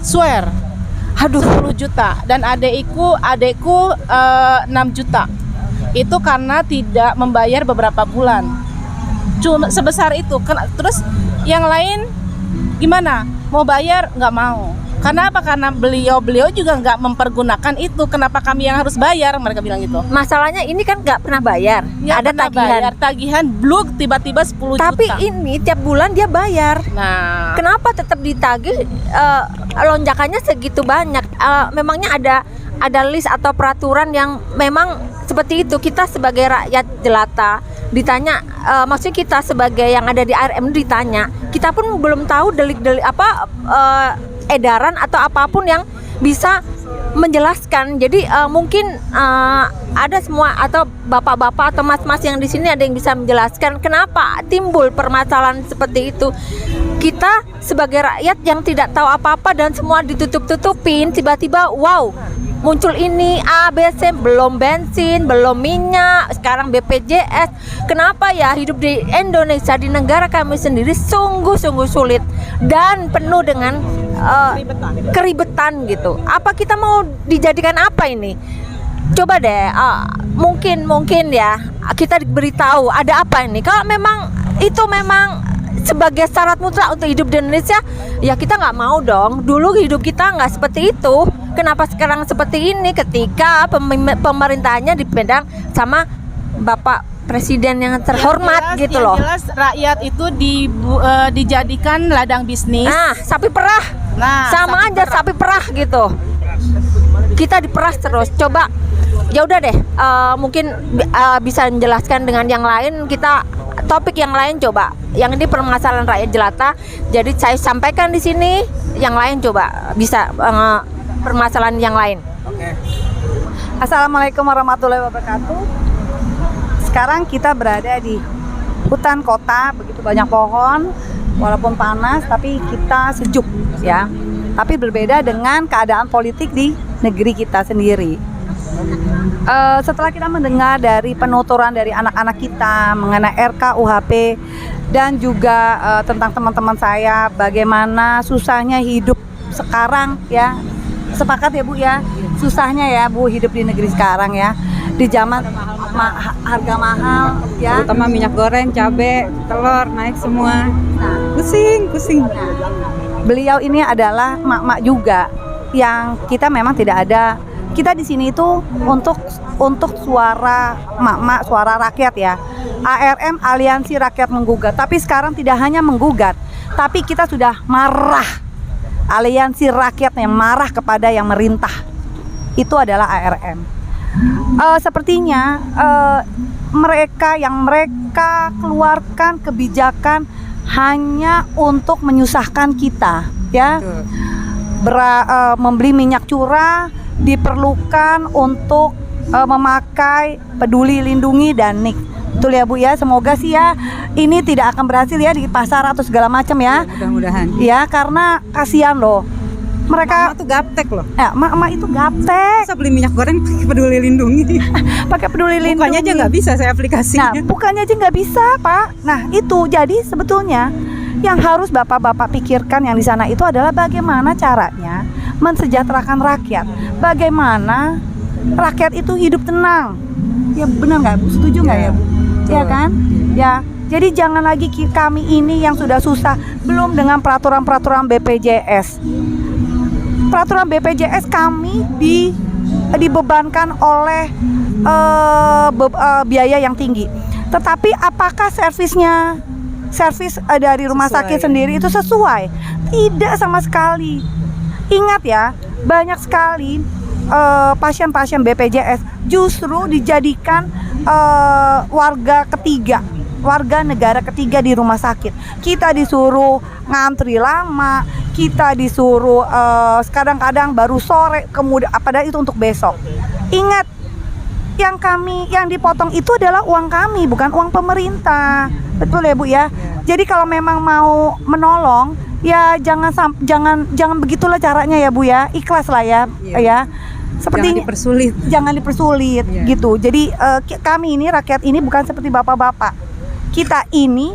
Swear. Aduh, 10 juta dan adekku 6 juta. Itu karena tidak membayar beberapa bulan. Cuma sebesar itu. Terus yang lain gimana? Mau bayar nggak mau. Karena apa? Karena beliau juga nggak mempergunakan itu. Kenapa kami yang harus bayar? Mereka bilang gitu. masalahnya ini kan nggak pernah bayar. Ya, Ada pernah tagihan. bayar, tagihan bluk tiba-tiba 10 Tapi juta. ini tiap bulan dia bayar. Nah, Kenapa tetap ditagih lonjakannya segitu banyak? Memangnya ada list atau peraturan yang memang seperti itu? Kita sebagai rakyat jelata ditanya, maksudnya kita sebagai yang ada di ARM ditanya, kita pun belum tahu delik-delik apa edaran atau apapun yang bisa menjelaskan. Jadi mungkin ada semua atau bapak-bapak atau mas-mas yang di sini ada yang bisa menjelaskan kenapa timbul permasalahan seperti itu. Kita sebagai rakyat yang tidak tahu apa-apa dan semua ditutup-tutupin, tiba-tiba wow, muncul ini A, B, C, belum bensin, belum minyak, sekarang BPJS. Kenapa ya hidup di Indonesia, di negara kami sendiri sungguh-sungguh sulit dan penuh dengan keribetan gitu. Apa kita mau dijadikan apa ini? Coba deh, mungkin ya kita diberitahu ada apa ini. Kalau memang itu memang sebagai syarat mutlak untuk hidup di Indonesia, ya kita nggak mau dong. Dulu hidup kita nggak seperti itu. Kenapa sekarang seperti ini ketika pemerintahnya dipegang sama Bapak Presiden yang terhormat yang jelas, gitu yang loh. jelas rakyat itu dijadikan ladang bisnis. Nah, sapi perah. Nah, Sama aja sapi perah gitu. Kita diperas terus. Coba ya udah deh, mungkin bisa menjelaskan dengan yang lain. Kita topik yang lain coba. Yang ini permasalahan rakyat jelata. Jadi saya sampaikan di sini. Yang lain coba bisa permasalahan yang lain. Assalamualaikum warahmatullahi wabarakatuh. Sekarang kita berada di hutan kota, begitu banyak pohon, walaupun panas tapi kita sejuk ya. Tapi berbeda dengan keadaan politik di negeri kita sendiri. Setelah kita mendengar dari penuturan dari anak-anak kita mengenai RKUHP dan juga tentang teman-teman saya bagaimana susahnya hidup sekarang ya, sepakat ya Bu ya, susahnya ya Bu hidup di negeri sekarang ya, di zaman harga mahal ya, terutama minyak goreng, cabai, telur naik semua. Pusing. Beliau ini adalah mak-mak juga yang kita memang tidak ada. Kita di sini itu untuk suara mak-mak, suara rakyat ya. ARM Aliansi Rakyat Menggugat. Tapi sekarang tidak hanya menggugat, tapi kita sudah marah. Aliansi rakyat yang marah kepada yang merintah. Itu adalah ARM. Sepertinya mereka keluarkan kebijakan hanya untuk menyusahkan kita ya. Membeli minyak curah diperlukan untuk memakai Peduli Lindungi dan NIK. Betul ya Bu ya, semoga sih ya ini tidak akan berhasil ya di pasar atau segala macam ya. Mudah-mudahan. Ya karena kasihan loh. Mereka tuh gaptek loh. Ya, mak itu gaptek. Bisa beli minyak goreng pakai Peduli Lindungi. Pakai Peduli Lindungi. Bukannya aja nggak bisa saya aplikasinya. Nah, bukannya aja nggak bisa Pak. Nah itu jadi sebetulnya yang harus bapak-bapak pikirkan yang di sana itu adalah bagaimana caranya mensejahterakan rakyat. Bagaimana rakyat itu hidup tenang. Ya benar nggak Bu? Setuju nggak ya Bu? Ya kan? Ya. Jadi jangan lagi kami ini yang sudah susah, belum dengan peraturan-peraturan BPJS. Peraturan BPJS kami dibebankan oleh biaya yang tinggi. Tetapi apakah servis dari rumah sakit sendiri itu sesuai? Tidak sama sekali. Ingat ya, banyak sekali pasien-pasien BPJS justru dijadikan warga negara ketiga di rumah sakit. Kita disuruh ngantri lama, kita disuruh kadang-kadang baru sore, kemudian padahal itu untuk besok. Ingat, yang dipotong itu adalah uang kami, bukan uang pemerintah. Betul ya Bu ya? Jadi kalau memang mau menolong, ya jangan begitulah caranya ya Bu ya. Ikhlas lah ya. Ya. Seperti jangan dipersulit gitu. Jadi kami ini rakyat ini bukan seperti bapak-bapak. Kita ini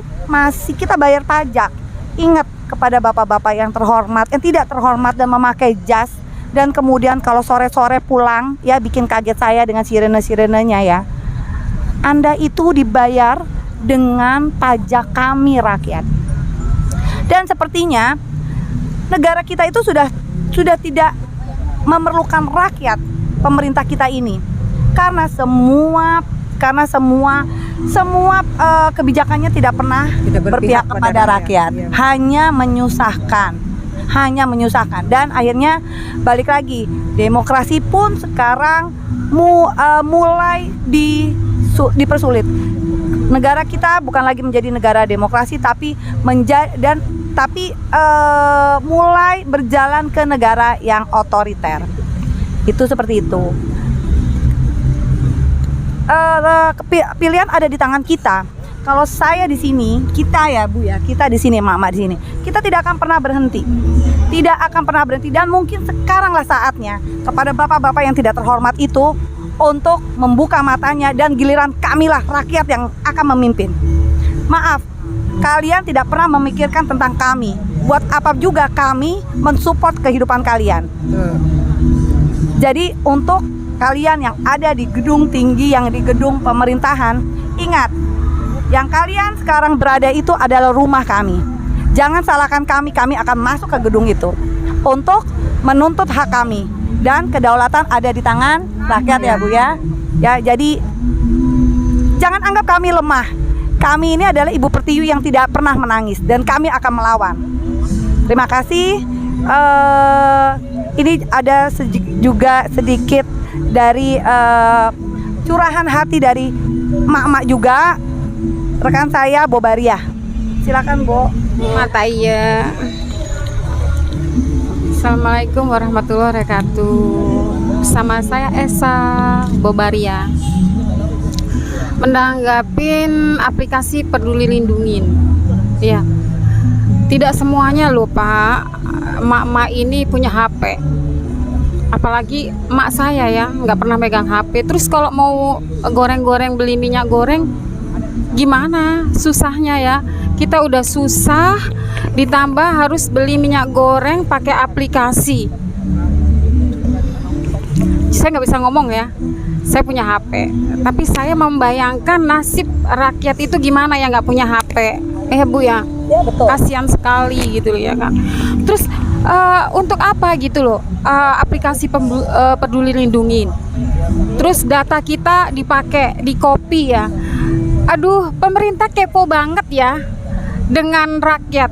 kita bayar pajak. ingat kepada bapak-bapak yang terhormat, yang tidak terhormat dan memakai jas, dan kemudian kalau sore-sore pulang ya bikin kaget saya dengan sirene-sirenenya ya. Anda itu dibayar dengan pajak kami rakyat. Dan sepertinya negara kita itu sudah tidak memerlukan rakyat, pemerintah kita ini. Karena semua kebijakannya tidak pernah berpihak kepada rakyat, hanya menyusahkan, dan akhirnya balik lagi, demokrasi pun sekarang mulai dipersulit. Negara kita bukan lagi menjadi negara demokrasi, tapi mulai berjalan ke negara yang otoriter. Itu seperti itu. Pilihan ada di tangan kita. Kalau saya di sini, kita ya Bu ya, kita di sini, mama di sini, kita tidak akan pernah berhenti, dan mungkin sekaranglah saatnya kepada bapak-bapak yang tidak terhormat itu untuk membuka matanya, dan giliran kamilah rakyat yang akan memimpin. Maaf, kalian tidak pernah memikirkan tentang kami. Buat apa juga kami mensupport kehidupan kalian? Jadi untuk kalian yang ada di gedung tinggi, yang di gedung pemerintahan, ingat, yang kalian sekarang berada itu adalah rumah kami. Jangan salahkan kami akan masuk ke gedung itu untuk menuntut hak kami, dan kedaulatan ada di tangan rakyat ya Bu ya. Ya, jadi jangan anggap kami lemah. Kami ini adalah Ibu Pertiwi yang tidak pernah menangis, dan kami akan melawan. Terima kasih. Ini ada juga sedikit dari curahan hati dari emak-emak juga, rekan saya Bobaria. Silakan Bo. Mata iya. Assalamualaikum warahmatullahi wabarakatuh. Bersama saya Esa Bobaria. Menanggapin aplikasi Peduli Lindungin. Ya. Tidak semuanya loh Pak. Emak-emak ini punya HP. Apalagi emak saya ya, nggak pernah megang HP. Terus kalau mau goreng-goreng, beli minyak goreng, gimana susahnya ya. Kita udah susah, ditambah harus beli minyak goreng pakai aplikasi. Saya nggak bisa ngomong ya, saya punya HP, tapi saya membayangkan nasib rakyat itu gimana yang nggak punya HP. Bu ya, betul. Kasihan sekali gitu loh ya kan. Terus untuk apa gitu loh aplikasi Peduli Lindungin, terus data kita dipakai, di copy ya. Aduh, pemerintah kepo banget ya dengan rakyat.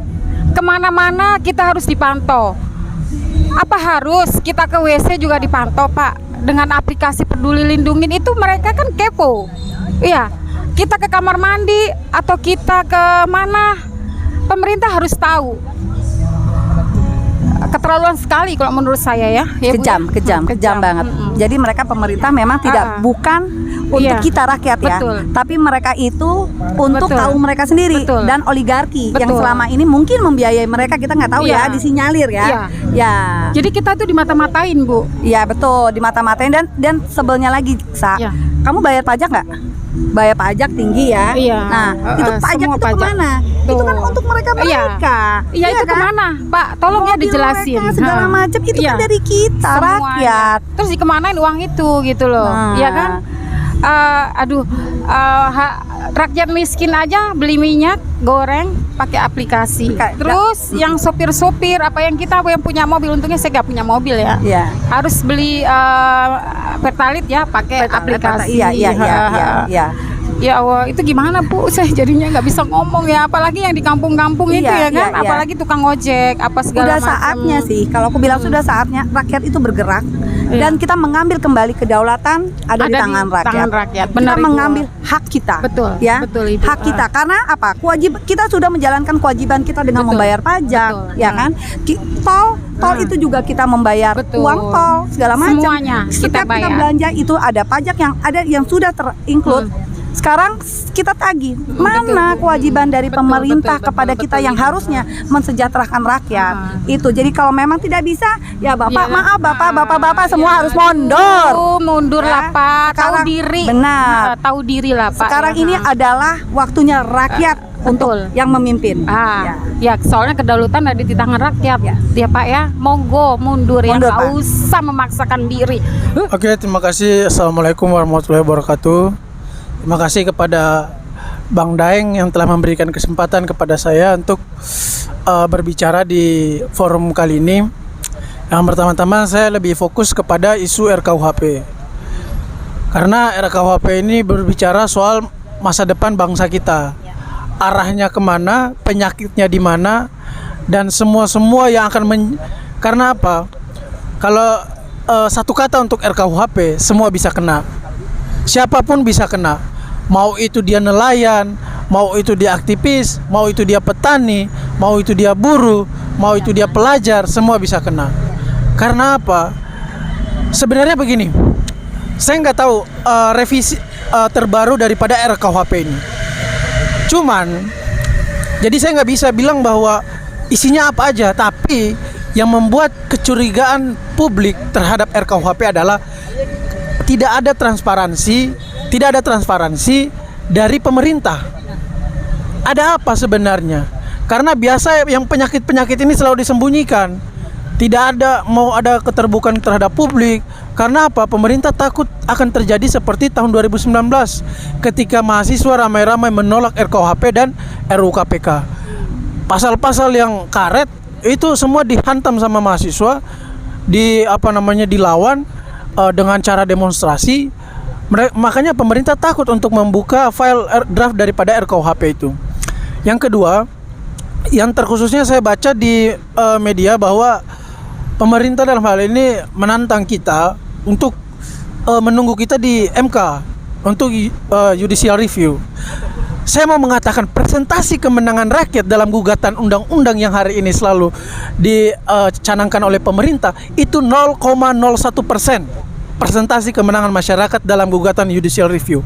Kemana-mana kita harus dipantau. Apa harus kita ke WC juga dipantau Pak? Dengan aplikasi Peduli Lindungin itu mereka kan kepo. Iya, kita ke kamar mandi atau kita ke mana, pemerintah harus tahu. Keterlaluan sekali kalau menurut saya ya. Kejam banget. Jadi mereka pemerintah memang bukan untuk kita rakyat ya, tapi mereka itu untuk kaum mereka sendiri dan oligarki yang selama ini mungkin membiayai mereka, kita nggak tahu ya, disinyalir ya. Ya. Jadi kita tuh dimata-matain Bu. Iya betul, dimata-matain, dan sebelnya lagi kamu bayar pajak nggak? Bayar pajak tinggi ya. Nah, itu pajak itu kemana? Itu kan untuk mereka. Iya, itu kan? Kemana Pak? Tolong ya dijelasin. Segala macam itu kan dari kita rakyat. Terus dikemanain uang itu gitu loh. Iya kan? Rakyat miskin aja beli minyak goreng pakai aplikasi. Terus yang sopir-sopir yang punya mobil, untungnya saya nggak punya mobil ya. Harus beli Pertalite ya pakai aplikasi. Iya. Ya Allah, itu gimana Bu? Saya jadinya nggak bisa ngomong ya, apalagi yang di kampung-kampung itu ya kan, apalagi tukang ojek apa segala macam. Sudah saatnya sih, kalau aku bilang sudah saatnya rakyat itu bergerak. Dan kita mengambil kembali kedaulatan ada di tangan rakyat. Benar, kita mengambil hak kita. Betul. Ya. Betul, Ibu. Hak kita, karena apa? Kita sudah menjalankan kewajiban kita dengan membayar pajak, ya kan? Tol itu juga kita membayar uang tol segala macam. Semuanya setiap kita belanja itu ada pajak yang sudah terinclude. Sekarang kita tagih, mana kewajiban dari pemerintah kepada kita yang harusnya mensejahterakan rakyat. Itu jadi kalau memang tidak bisa ya bapak semua harus mundur lah Pak, tahu diri. Benar, tahu diri lah Pak. Sekarang ini adalah waktunya rakyat untuk Betul. yang memimpin. Ya, soalnya kedaulatan ada di tangan rakyat. Ya Pak ya, monggo mundur ya, Mundur, nggak Pak. usah memaksakan diri. Oke, terima kasih. Assalamualaikum warahmatullahi wabarakatuh. Terima kasih kepada Bang Daeng yang telah memberikan kesempatan kepada saya untuk berbicara di forum kali ini. Yang pertama-tama saya lebih fokus kepada isu RKUHP. Karena RKUHP ini berbicara soal masa depan bangsa kita. Arahnya kemana, penyakitnya di mana, dan semua yang akan karena apa? Kalau satu kata untuk RKUHP, semua bisa kena. Siapapun bisa kena. Mau itu dia nelayan, mau itu dia aktivis, mau itu dia petani, mau itu dia buruh, mau itu dia pelajar, semua bisa kena. Karena apa? Sebenarnya begini, saya nggak tahu revisi terbaru daripada RKUHP ini. Cuman, jadi saya nggak bisa bilang bahwa isinya apa aja. Tapi yang membuat kecurigaan publik terhadap RKUHP adalah tidak ada transparansi dari pemerintah. Ada apa sebenarnya? Karena biasa yang penyakit-penyakit ini selalu disembunyikan. Tidak mau ada keterbukaan terhadap publik. Karena apa? Pemerintah takut akan terjadi seperti tahun 2019 ketika mahasiswa ramai-ramai menolak RKUHP dan RUU KPK. Pasal-pasal yang karet itu semua dihantam sama mahasiswa, dilawan dengan cara demonstrasi. Makanya pemerintah takut untuk membuka file draft daripada RKUHP itu. Yang kedua, yang terkhususnya saya baca di media bahwa pemerintah dalam hal ini menantang kita untuk menunggu kita di MK untuk judicial review. Saya mau mengatakan presentasi kemenangan rakyat dalam gugatan undang-undang yang hari ini selalu dicanangkan oleh pemerintah itu 0,01%. Presentasi kemenangan masyarakat dalam gugatan judicial review.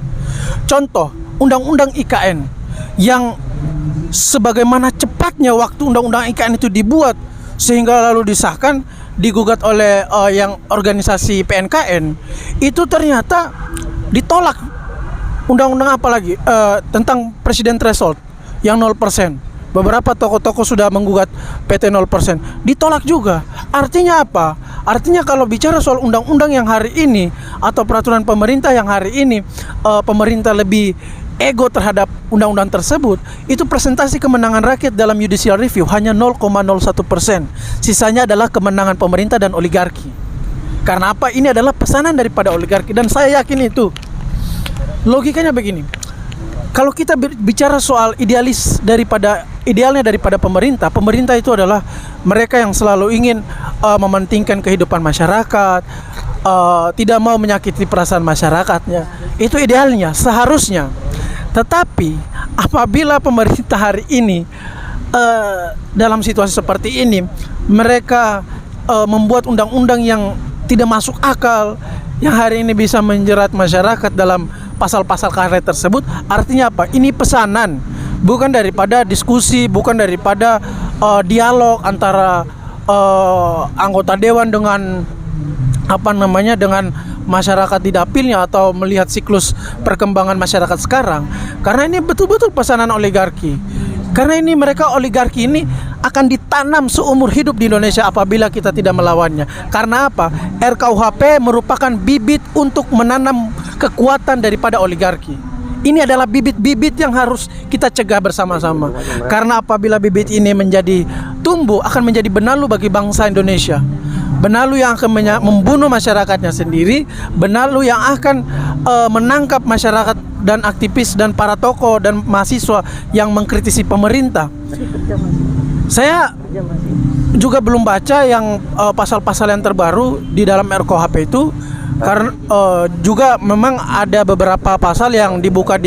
Contoh, undang-undang IKN yang sebagaimana cepatnya waktu undang-undang IKN itu dibuat sehingga lalu disahkan, digugat oleh yang organisasi PNKN, itu ternyata ditolak. Undang-undang apa lagi? Tentang presiden threshold yang 0%. Beberapa tokoh-tokoh sudah menggugat PT 0%, ditolak juga. Artinya apa? Artinya kalau bicara soal undang-undang yang hari ini atau peraturan pemerintah yang hari ini pemerintah lebih ego terhadap undang-undang tersebut, itu presentasi kemenangan rakyat dalam judicial review hanya 0,01%. Sisanya adalah kemenangan pemerintah dan oligarki. Karena apa? Ini adalah pesanan daripada oligarki dan saya yakin itu. Logikanya begini. Kalau kita bicara soal idealnya daripada pemerintah itu adalah mereka yang selalu ingin mementingkan kehidupan masyarakat, tidak mau menyakiti perasaan masyarakatnya. Itu idealnya, seharusnya. Tetapi apabila pemerintah hari ini dalam situasi seperti ini, mereka membuat undang-undang yang tidak masuk akal, yang hari ini bisa menjerat masyarakat dalam pasal-pasal karet tersebut, artinya apa? Ini pesanan, bukan daripada diskusi, bukan daripada dialog antara anggota dewan dengan dengan masyarakat di dapilnya atau melihat siklus perkembangan masyarakat sekarang. Karena ini betul-betul pesanan oligarki. Karena ini oligarki ini akan ditanam seumur hidup di Indonesia apabila kita tidak melawannya. Karena apa? RKUHP merupakan bibit untuk menanam kekuatan daripada oligarki. Ini adalah bibit-bibit yang harus kita cegah bersama-sama. Karena apabila bibit ini menjadi tumbuh, akan menjadi benalu bagi bangsa Indonesia. Benalu yang akan membunuh masyarakatnya sendiri, benalu yang akan menangkap masyarakat dan aktivis dan para tokoh dan mahasiswa yang mengkritisi pemerintah. Saya juga belum baca yang pasal-pasal yang terbaru di dalam RKUHP itu, karena juga memang ada beberapa pasal yang dibuka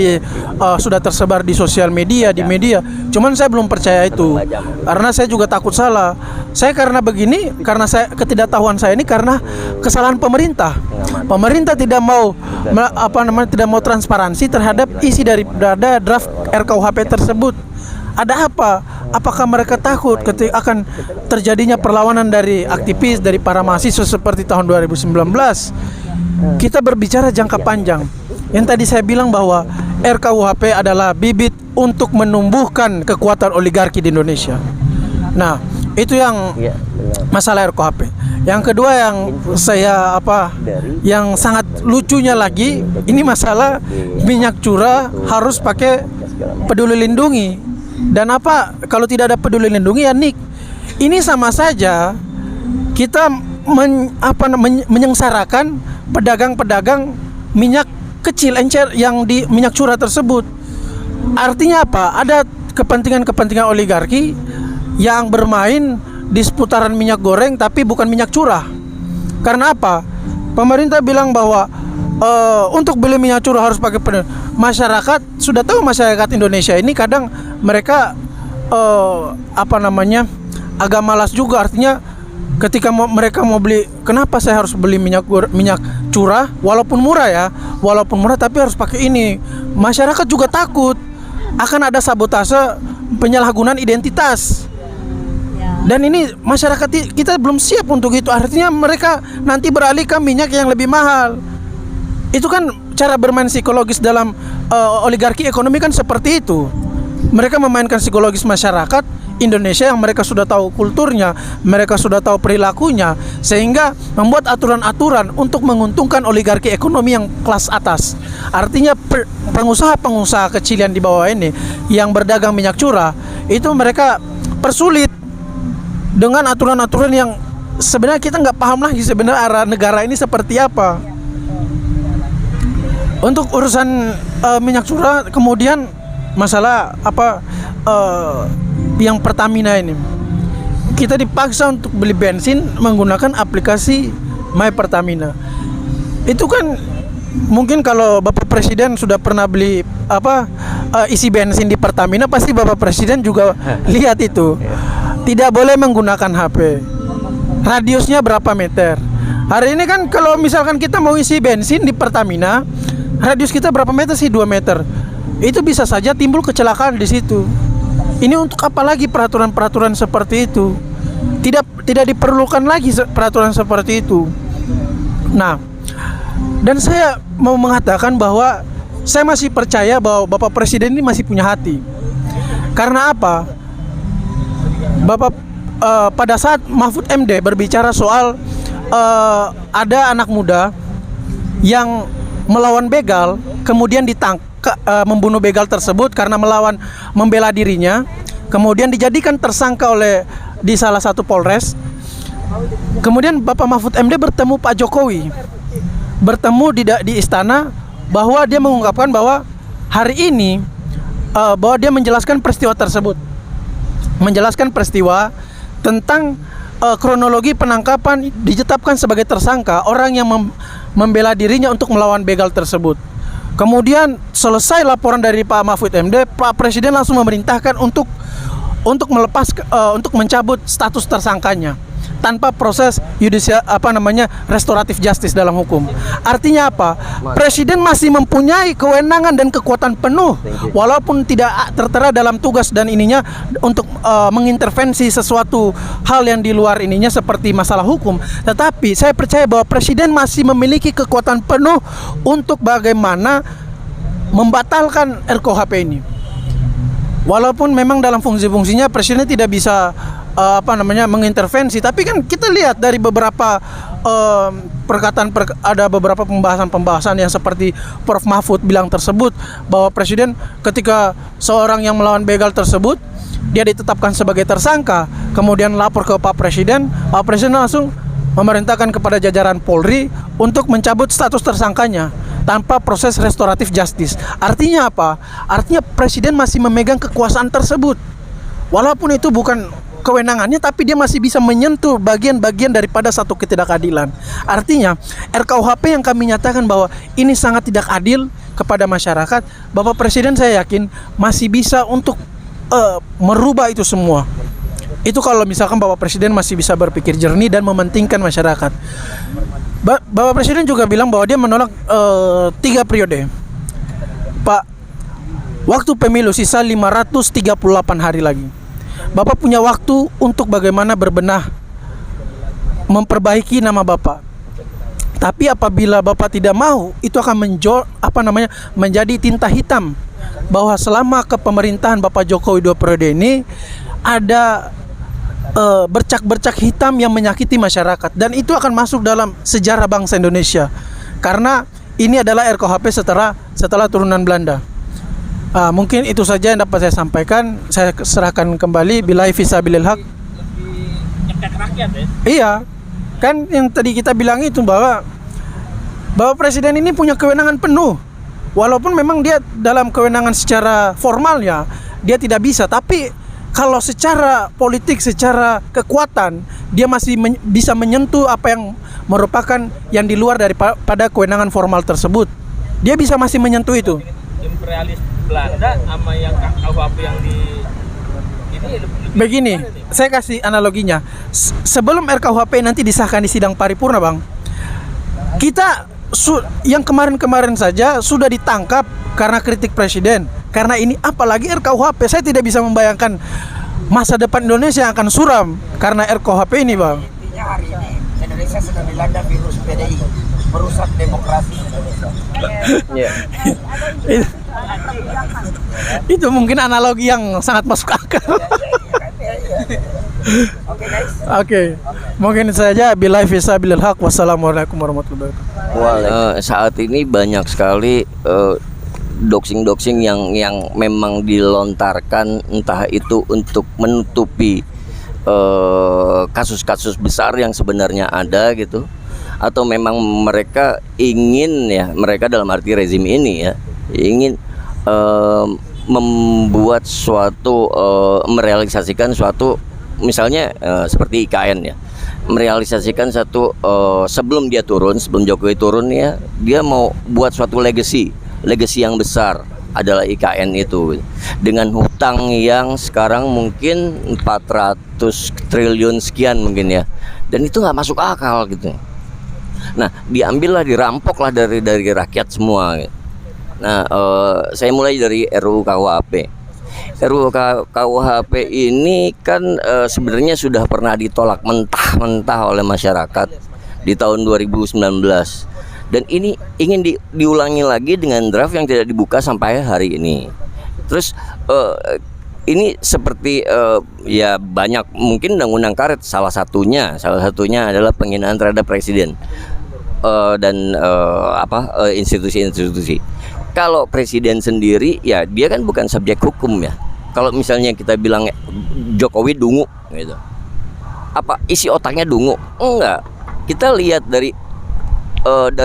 sudah tersebar di sosial media, di media. Cuman saya belum percaya itu, karena saya juga takut salah. Saya karena ketidaktahuan saya ini karena kesalahan pemerintah. Pemerintah tidak mau transparansi terhadap isi daripada draft RKUHP tersebut. Ada apa? Apakah mereka takut ketika akan terjadinya perlawanan dari aktivis, dari para mahasiswa seperti tahun 2019? Kita berbicara jangka panjang. Yang tadi saya bilang bahwa RKUHP adalah bibit untuk menumbuhkan kekuatan oligarki di Indonesia. Nah, itu yang masalah RKUHP. Yang kedua yang yang sangat lucunya lagi, ini masalah minyak curah harus pakai peduli lindungi. Dan kalau tidak ada peduli lindungi ya Nick, ini sama saja kita menyengsarakan pedagang-pedagang minyak kecil encer yang di minyak curah tersebut. Artinya apa? Ada kepentingan-kepentingan oligarki yang bermain di seputaran minyak goreng tapi bukan minyak curah. Karena apa? Pemerintah bilang bahwa untuk beli minyak curah harus pakai peduli. Masyarakat sudah tahu, masyarakat Indonesia ini kadang mereka agak malas juga. Artinya ketika mereka mau beli, kenapa saya harus beli minyak curah walaupun murah tapi harus pakai ini. Masyarakat juga takut akan ada sabotase penyalahgunaan identitas. Dan ini masyarakat kita belum siap untuk itu. Artinya mereka nanti beralih ke minyak yang lebih mahal. Itu kan cara bermain psikologis dalam oligarki ekonomi kan seperti itu. Mereka memainkan psikologis masyarakat Indonesia yang mereka sudah tahu kulturnya, mereka sudah tahu perilakunya, sehingga membuat aturan-aturan untuk menguntungkan oligarki ekonomi yang kelas atas. Artinya pengusaha-pengusaha kecil yang di bawah ini yang berdagang minyak curah itu mereka persulit dengan aturan-aturan yang sebenarnya kita nggak paham lagi sebenarnya arah negara ini seperti apa. Untuk urusan minyak curah, kemudian masalah yang Pertamina ini, kita dipaksa untuk beli bensin menggunakan aplikasi My Pertamina. Itu kan mungkin kalau Bapak Presiden sudah pernah beli isi bensin di Pertamina, pasti Bapak Presiden juga lihat itu. Tidak boleh menggunakan HP. Radiusnya berapa meter? Hari ini kan kalau misalkan kita mau isi bensin di Pertamina, radius kita berapa meter sih? 2 meter. Itu bisa saja timbul kecelakaan di situ. Ini untuk apa lagi peraturan-peraturan seperti itu? Tidak diperlukan lagi peraturan seperti itu. Nah, dan saya mau mengatakan bahwa saya masih percaya bahwa Bapak Presiden ini masih punya hati. Karena apa? Bapak pada saat Mahfud MD berbicara soal ada anak muda yang melawan begal, kemudian ditangkap, membunuh begal tersebut karena membela dirinya, kemudian dijadikan tersangka di salah satu Polres. Kemudian Bapak Mahfud MD bertemu Pak Jokowi, bertemu di istana, bahwa dia mengungkapkan bahwa hari ini bahwa dia menjelaskan peristiwa tersebut, menjelaskan peristiwa tentang kronologi penangkapan, ditetapkan sebagai tersangka orang yang membela dirinya untuk melawan begal tersebut. Kemudian selesai laporan dari Pak Mahfud MD, Pak Presiden langsung memerintahkan untuk mencabut status tersangkanya tanpa proses restoratif justice dalam hukum. Artinya apa? Presiden masih mempunyai kewenangan dan kekuatan penuh, walaupun tidak tertera dalam tugas dan ininya untuk mengintervensi sesuatu hal yang di luar ininya seperti masalah hukum. Tetapi saya percaya bahwa Presiden masih memiliki kekuatan penuh untuk bagaimana membatalkan RKUHP ini. Walaupun memang dalam fungsi-fungsinya Presiden tidak bisa mengintervensi, tapi kan kita lihat dari beberapa ada beberapa pembahasan yang seperti Prof Mahfud bilang tersebut, bahwa Presiden ketika seorang yang melawan begal tersebut dia ditetapkan sebagai tersangka, kemudian lapor ke Pak Presiden langsung memerintahkan kepada jajaran Polri untuk mencabut status tersangkanya tanpa proses restoratif justice. Artinya apa? Artinya Presiden masih memegang kekuasaan tersebut, walaupun itu bukan kewenangannya, tapi dia masih bisa menyentuh bagian-bagian daripada satu ketidakadilan. Artinya RKUHP yang kami nyatakan bahwa ini sangat tidak adil kepada masyarakat, Bapak Presiden saya yakin masih bisa untuk merubah itu semua. Itu kalau misalkan Bapak Presiden masih bisa berpikir jernih dan mementingkan masyarakat. Bapak Presiden juga bilang bahwa dia menolak 3 periode. Pak, waktu pemilu sisa 538 hari lagi. Bapak punya waktu untuk bagaimana berbenah, memperbaiki nama Bapak. Tapi apabila Bapak tidak mau, itu akan menjadi tinta hitam bahwa selama kepemerintahan Bapak Jokowi 2 periode ini ada bercak-bercak hitam yang menyakiti masyarakat, dan itu akan masuk dalam sejarah bangsa Indonesia karena ini adalah RKUHP setelah turunan Belanda. Mungkin itu saja yang dapat saya sampaikan. Saya serahkan kembali billahi fisabilil haq. Rakyat ya? Iya, kan yang tadi kita bilang itu bahwa presiden ini punya kewenangan penuh. Walaupun memang dia dalam kewenangan secara formalnya dia tidak bisa, tapi kalau secara politik, secara kekuatan dia masih bisa menyentuh apa yang merupakan yang di luar daripada kewenangan formal tersebut. Dia bisa masih menyentuh itu. Imperialis Belanda sama yang KUHP yang di Begini, saya kasih analoginya. Sebelum RKUHP nanti disahkan di sidang paripurna, Bang, kita yang kemarin-kemarin saja sudah ditangkap karena kritik presiden. Karena ini apalagi RKUHP, saya tidak bisa membayangkan masa depan Indonesia yang akan suram karena RKUHP ini, Bang. Intinya hari ini Indonesia sedang dilanda virus PDI, merusak demokrasi Indonesia. Itu mungkin analogi yang sangat masuk akal. Oke. Mungkin saja billahi fisabilil haq. Wassalamualaikum warahmatullahi wabarakatuh. Saat ini banyak sekali doxing yang memang dilontarkan, entah itu untuk menutupi kasus-kasus besar yang sebenarnya ada gitu, atau memang mereka ingin, ya, mereka dalam arti rezim ini ya ingin membuat suatu merealisasikan suatu, misalnya seperti IKN ya, merealisasikan satu sebelum Jokowi turun ya, dia mau buat suatu legacy yang besar adalah IKN itu, dengan hutang yang sekarang mungkin 400 triliun sekian mungkin ya, dan itu nggak masuk akal gitu. Nah, dirampoklah dari rakyat semua gitu. Nah, saya mulai dari RUU KUHP. RUU KUHP ini kan sebenarnya sudah pernah ditolak mentah-mentah oleh masyarakat di tahun 2019. Dan ini ingin diulangi lagi dengan draft yang tidak dibuka sampai hari ini. Terus ini seperti ya banyak mungkin undang-undang karet, salah satunya adalah penghinaan terhadap presiden dan institusi-institusi. Kalau presiden sendiri ya dia kan bukan subjek hukum ya. Kalau misalnya kita bilang Jokowi dungu gitu, apa isi otaknya dungu? Enggak. Kita lihat dari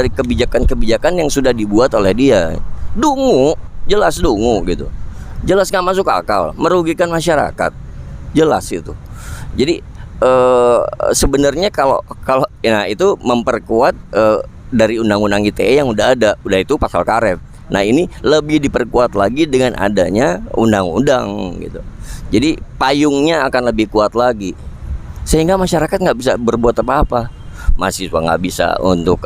kebijakan-kebijakan yang sudah dibuat oleh dia, dungu, jelas dungu gitu, jelas nggak masuk akal, merugikan masyarakat, jelas itu. Jadi sebenarnya kalau ya itu memperkuat dari undang-undang ITE yang udah itu pasal karet. Nah, ini lebih diperkuat lagi dengan adanya undang-undang gitu. Jadi payungnya akan lebih kuat lagi, sehingga masyarakat nggak bisa berbuat apa-apa. Mahasiswa nggak bisa untuk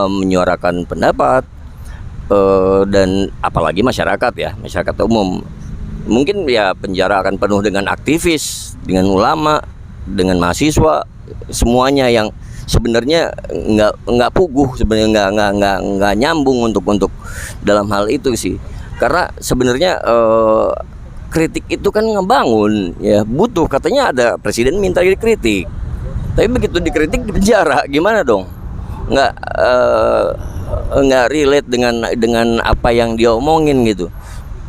menyuarakan pendapat, dan apalagi masyarakat umum. Mungkin ya penjara akan penuh dengan aktivis, dengan ulama, dengan mahasiswa, semuanya yang sebenarnya nggak puguh, sebenarnya nggak nyambung untuk dalam hal itu sih. Karena sebenarnya kritik itu kan ngebangun ya, butuh, katanya ada presiden minta dikritik, tapi begitu dikritik di penjara, gimana dong? Nggak relate dengan apa yang dia omongin gitu.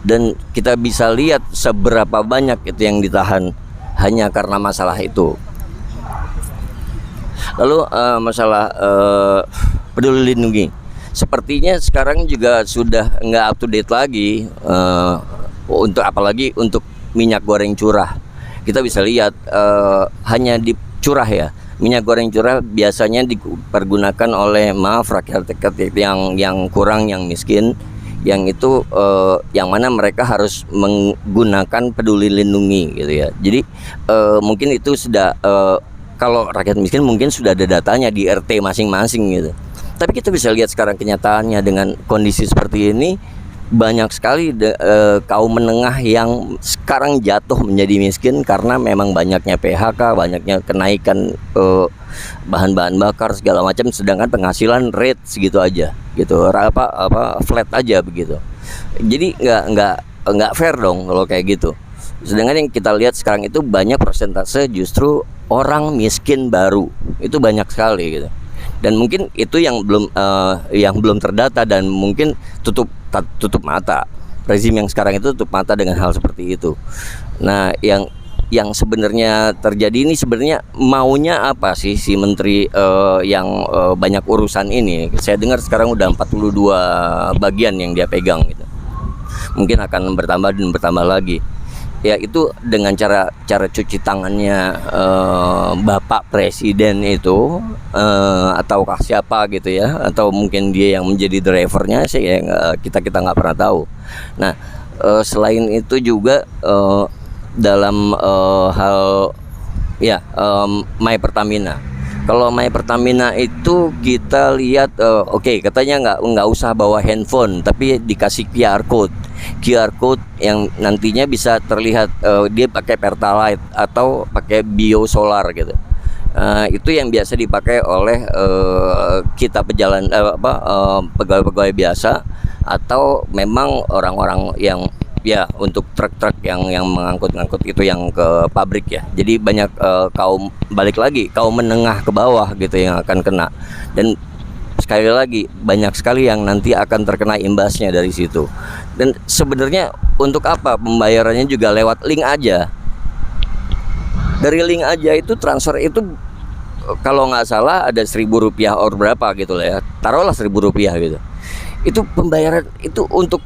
Dan kita bisa lihat seberapa banyak itu yang ditahan hanya karena masalah itu. Lalu masalah peduli lindungi, sepertinya sekarang juga sudah nggak up to date lagi, apalagi untuk minyak goreng curah. Kita bisa lihat hanya di curah ya, minyak goreng curah biasanya dipergunakan oleh rakyat yang kurang, yang miskin, yang itu yang mana mereka harus menggunakan peduli lindungi gitu ya. Jadi mungkin itu sudah kalau rakyat miskin mungkin sudah ada datanya di RT masing-masing gitu. Tapi kita bisa lihat sekarang kenyataannya dengan kondisi seperti ini, banyak sekali kaum menengah yang sekarang jatuh menjadi miskin karena memang banyaknya PHK, banyaknya kenaikan bahan-bahan bakar segala macam, sedangkan penghasilan rate segitu aja, gitu, flat aja begitu. Jadi nggak fair dong kalau kayak gitu. Sedangkan yang kita lihat sekarang itu banyak persentase justru orang miskin baru, itu banyak sekali gitu. Dan mungkin itu yang belum terdata, dan mungkin tutup mata. Rezim yang sekarang itu tutup mata dengan hal seperti itu. Nah, yang sebenarnya terjadi ini sebenarnya maunya apa sih si menteri yang banyak urusan ini? Saya dengar sekarang udah 42 bagian yang dia pegang gitu. Mungkin akan bertambah dan bertambah lagi. Ya itu dengan cara cuci tangannya Bapak Presiden itu ataukah siapa gitu ya, atau mungkin dia yang menjadi drivernya sih ya, kita nggak pernah tahu. Nah selain itu juga dalam hal ya My Pertamina. Kalau My Pertamina itu kita lihat oke, katanya nggak usah bawa handphone, tapi dikasih QR code yang nantinya bisa terlihat dia pakai Pertalite atau pakai biosolar gitu. Itu yang biasa dipakai oleh kita pegawai-pegawai biasa, atau memang orang-orang yang ya untuk truk-truk yang mengangkut itu yang ke pabrik ya. Jadi banyak kaum menengah ke bawah gitu yang akan kena. Dan sekali lagi banyak sekali yang nanti akan terkena imbasnya dari situ. Dan sebenarnya untuk apa pembayarannya juga lewat link aja. Dari link aja itu transfer itu kalau nggak salah ada Rp1.000 or berapa gitu lah ya. Taruhlah Rp1.000 gitu. Itu pembayaran itu untuk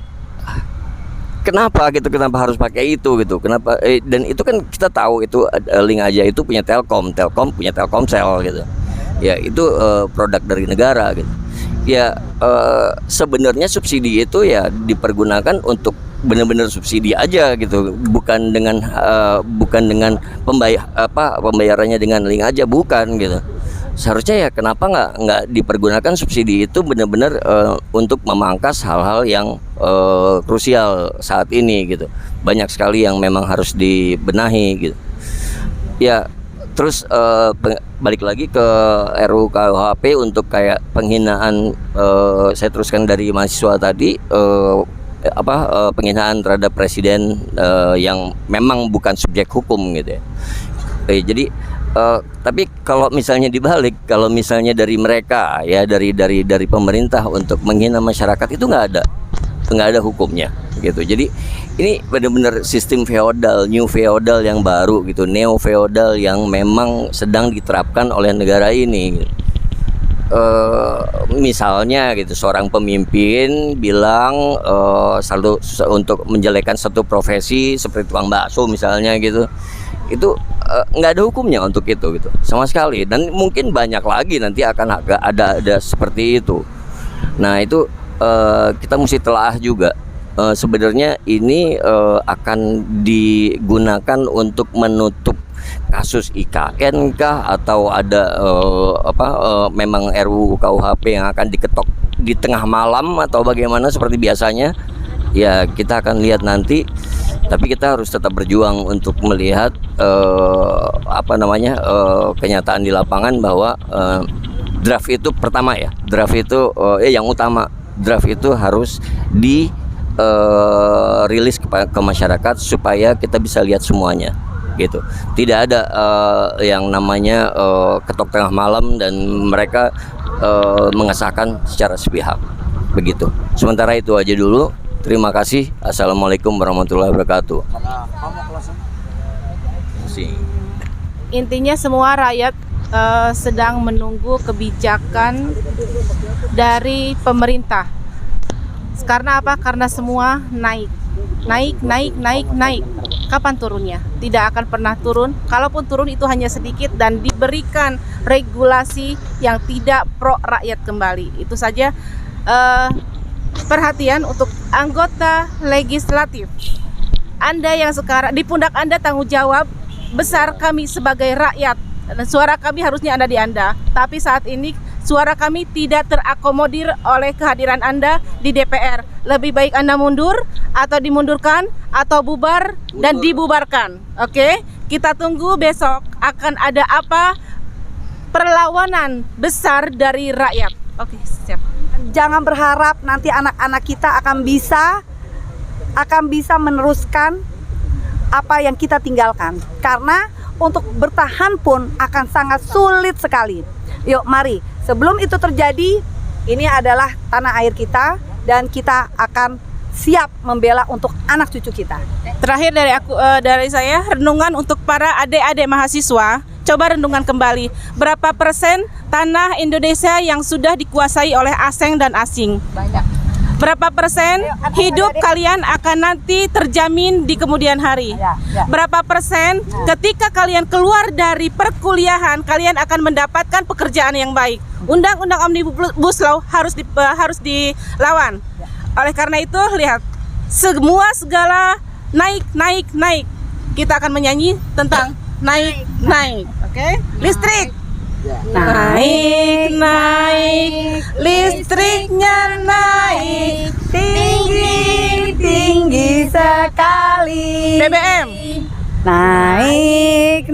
kenapa gitu, kenapa harus pakai itu gitu, kenapa dan itu kan kita tahu itu link aja itu punya Telkom punya Telkomsel gitu ya, itu produk dari negara gitu ya. Sebenarnya subsidi itu ya dipergunakan untuk benar-benar subsidi aja gitu, bukan dengan pembayarannya dengan link aja, bukan gitu. Seharusnya ya kenapa nggak dipergunakan subsidi itu benar-benar untuk memangkas hal-hal yang krusial saat ini gitu. Banyak sekali yang memang harus dibenahi gitu ya. Terus balik lagi ke RUU KUHP untuk kayak penghinaan, saya teruskan dari mahasiswa tadi, penghinaan terhadap presiden yang memang bukan subjek hukum gitu ya. Jadi tapi kalau misalnya dibalik, kalau misalnya dari mereka ya, dari pemerintah untuk menghina masyarakat, itu nggak ada hukumnya gitu. Jadi ini benar-benar sistem feodal, new feodal yang baru gitu, neo feodal yang memang sedang diterapkan oleh negara ini. Misalnya gitu, seorang pemimpin bilang selalu untuk menjelekkan satu profesi seperti tukang bakso misalnya gitu, itu nggak ada hukumnya untuk itu gitu sama sekali. Dan mungkin banyak lagi nanti akan ada seperti itu. Nah itu kita mesti telah juga. Sebenarnya ini akan digunakan untuk menutup kasus IKN kah, atau ada memang RUU KUHP yang akan diketok di tengah malam atau bagaimana seperti biasanya ya, kita akan lihat nanti. Tapi kita harus tetap berjuang untuk melihat kenyataan di lapangan bahwa draft itu pertama ya, draft itu yang utama, draft itu harus rilis ke masyarakat supaya kita bisa lihat semuanya gitu. Tidak ada yang namanya ketok tengah malam dan mereka mengesahkan secara sepihak begitu. Sementara itu aja dulu. Terima kasih. Assalamualaikum warahmatullahi wabarakatuh. Intinya semua rakyat sedang menunggu kebijakan dari pemerintah. Karena apa? Karena semua naik. Kapan turunnya? Tidak akan pernah turun. Kalaupun turun itu hanya sedikit dan diberikan regulasi yang tidak pro rakyat kembali. Itu saja. Perhatian untuk anggota legislatif. Anda yang sekarang di pundak Anda tanggung jawab besar kami sebagai rakyat. Dan suara kami harusnya ada di Anda. Tapi saat ini suara kami tidak terakomodir oleh kehadiran Anda di DPR. Lebih baik Anda mundur atau dimundurkan atau bubar dan dibubarkan. Oke? Kita tunggu besok akan ada apa perlawanan besar dari rakyat. Oke, siap. Jangan berharap nanti anak-anak kita akan bisa meneruskan apa yang kita tinggalkan, karena untuk bertahan pun akan sangat sulit sekali. Yuk mari, sebelum itu terjadi, ini adalah tanah air kita dan kita akan siap membela untuk anak cucu kita. Terakhir dari saya, renungan untuk para adik-adik mahasiswa. Coba renungan kembali, berapa persen tanah Indonesia yang sudah dikuasai oleh asing dan asing? Banyak. Berapa persen hidup kalian akan nanti terjamin di kemudian hari? Berapa persen ketika kalian keluar dari perkuliahan kalian akan mendapatkan pekerjaan yang baik? Undang-undang Omnibus Law harus dilawan. Oleh karena itu, lihat, segala naik. Kita akan menyanyi tentang naik. Oke? Listrik. Naik, listriknya naik, tinggi sekali. BBM. Naik,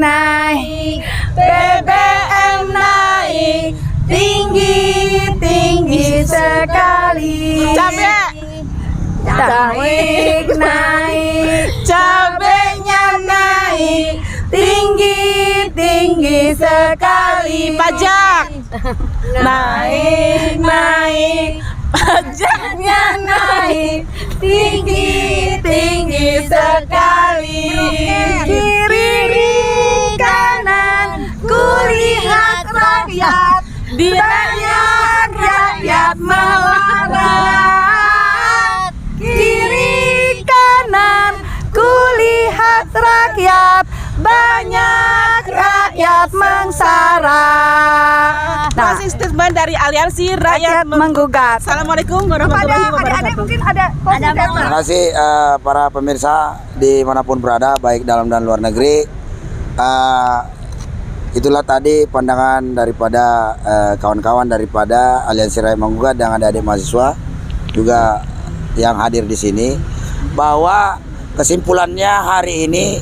BBM naik, tinggi sekali. Cabai. Naik, cabenya naik, tinggi sekali. Pajak. Naik, pajaknya naik, tinggi sekali. Kiri kanan kulihat rakyat, banyak rakyat melarat. Kiri kanan kulihat rakyat, banyak rakyat mengsara. Closing statement dari Aliansi Rakyat Menggugat. Assalamualaikum warahmatullahi wabarakatuh. Adik-adik mungkin ada statement. Terima kasih para pemirsa dimanapun berada, baik dalam dan luar negeri. Itulah tadi pandangan daripada kawan-kawan daripada Aliansi Rakyat Menggugat dan adik-adik mahasiswa juga yang hadir di sini, bahwa kesimpulannya hari ini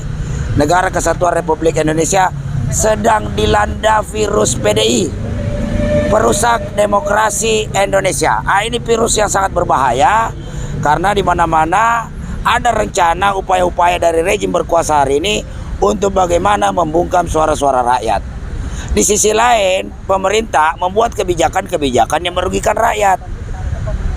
Negara Kesatuan Republik Indonesia sedang dilanda virus PDI, perusak demokrasi Indonesia. Ini virus yang sangat berbahaya karena di mana-mana ada rencana upaya-upaya dari rejim berkuasa hari ini untuk bagaimana membungkam suara-suara rakyat. Di sisi lain, pemerintah membuat kebijakan-kebijakan yang merugikan rakyat.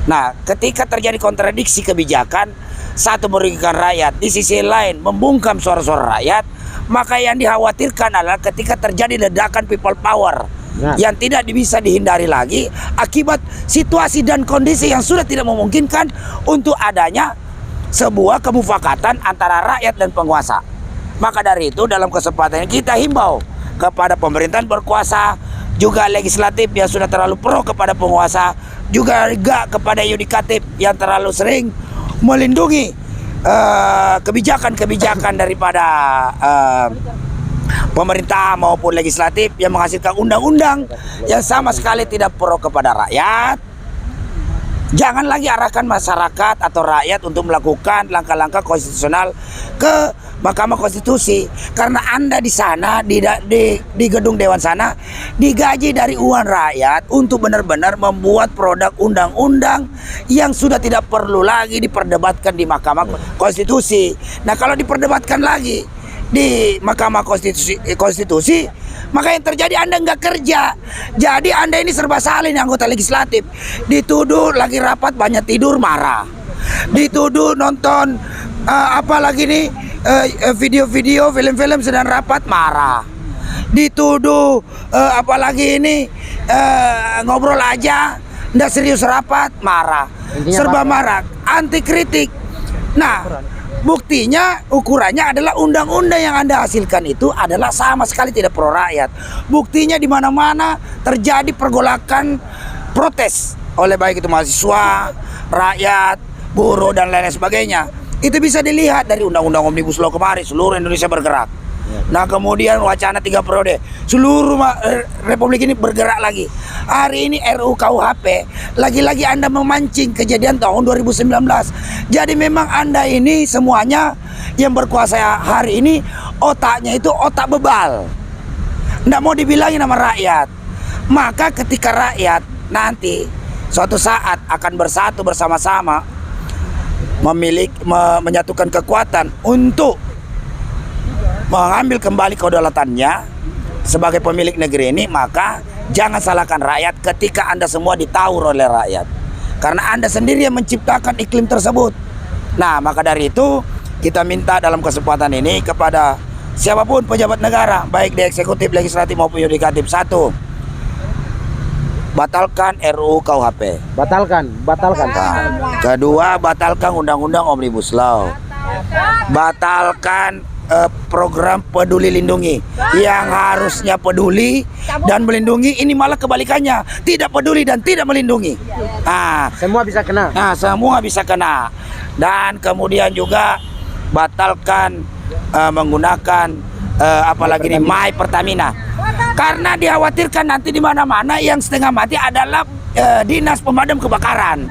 Nah, ketika terjadi kontradiksi kebijakan, satu merugikan rakyat, di sisi lain membungkam suara-suara rakyat, maka yang dikhawatirkan adalah ketika terjadi ledakan people power yang tidak bisa dihindari lagi akibat situasi dan kondisi yang sudah tidak memungkinkan untuk adanya sebuah kemufakatan antara rakyat dan penguasa. Maka dari itu dalam kesempatan ini kita himbau kepada pemerintahan berkuasa, juga legislatif yang sudah terlalu pro kepada penguasa, juga kepada yudikatif yang terlalu sering melindungi kebijakan-kebijakan daripada pemerintah maupun legislatif yang menghasilkan undang-undang yang sama sekali tidak pro kepada rakyat. Jangan lagi arahkan masyarakat atau rakyat untuk melakukan langkah-langkah konstitusional ke Mahkamah Konstitusi, karena Anda di sana di gedung Dewan sana digaji dari uang rakyat untuk benar-benar membuat produk undang-undang yang sudah tidak perlu lagi diperdebatkan di Mahkamah Konstitusi. Nah, kalau diperdebatkan lagi di Mahkamah Konstitusi, maka yang terjadi Anda nggak kerja. Jadi Anda ini serba salah, ini anggota legislatif. Dituduh lagi rapat banyak tidur, marah. Dituduh nonton apalagi nih video-video film-film sedang rapat, marah. Dituduh apalagi ini ngobrol aja nggak serius rapat, marah. Serba marah, anti kritik. Nah, buktinya ukurannya adalah undang-undang yang Anda hasilkan itu adalah sama sekali tidak pro rakyat. Buktinya di mana-mana terjadi pergolakan protes oleh baik itu mahasiswa, rakyat, buruh dan lain-lain sebagainya. Itu bisa dilihat dari undang-undang Omnibus Law kemarin, seluruh Indonesia bergerak. Nah kemudian wacana 3 periode, seluruh Republik ini bergerak lagi. Hari ini RUU KUHP, lagi-lagi Anda memancing kejadian tahun 2019. Jadi memang Anda ini semuanya yang berkuasa hari ini otaknya itu otak bebal, nggak mau dibilangin sama rakyat. Maka ketika rakyat nanti suatu saat akan bersatu bersama-sama menyatukan kekuatan untuk mengambil kembali kedaulatannya sebagai pemilik negeri ini, maka jangan salahkan rakyat ketika Anda semua ditawur oleh rakyat, karena Anda sendiri yang menciptakan iklim tersebut. Nah maka dari itu kita minta dalam kesempatan ini kepada siapapun pejabat negara, baik di eksekutif, legislatif maupun yudikatif, 1, batalkan RUU KUHP. Batalkan. Kedua, batalkan Undang-Undang Omnibus Law. Batalkan program Peduli Lindungi yang harusnya peduli dan melindungi, ini malah kebalikannya, tidak peduli dan tidak melindungi. Semua bisa kena. Semua bisa kena. Dan kemudian juga batalkan menggunakan apalagi nih My Pertamina, karena dikhawatirkan nanti di mana-mana yang setengah mati adalah dinas pemadam kebakaran.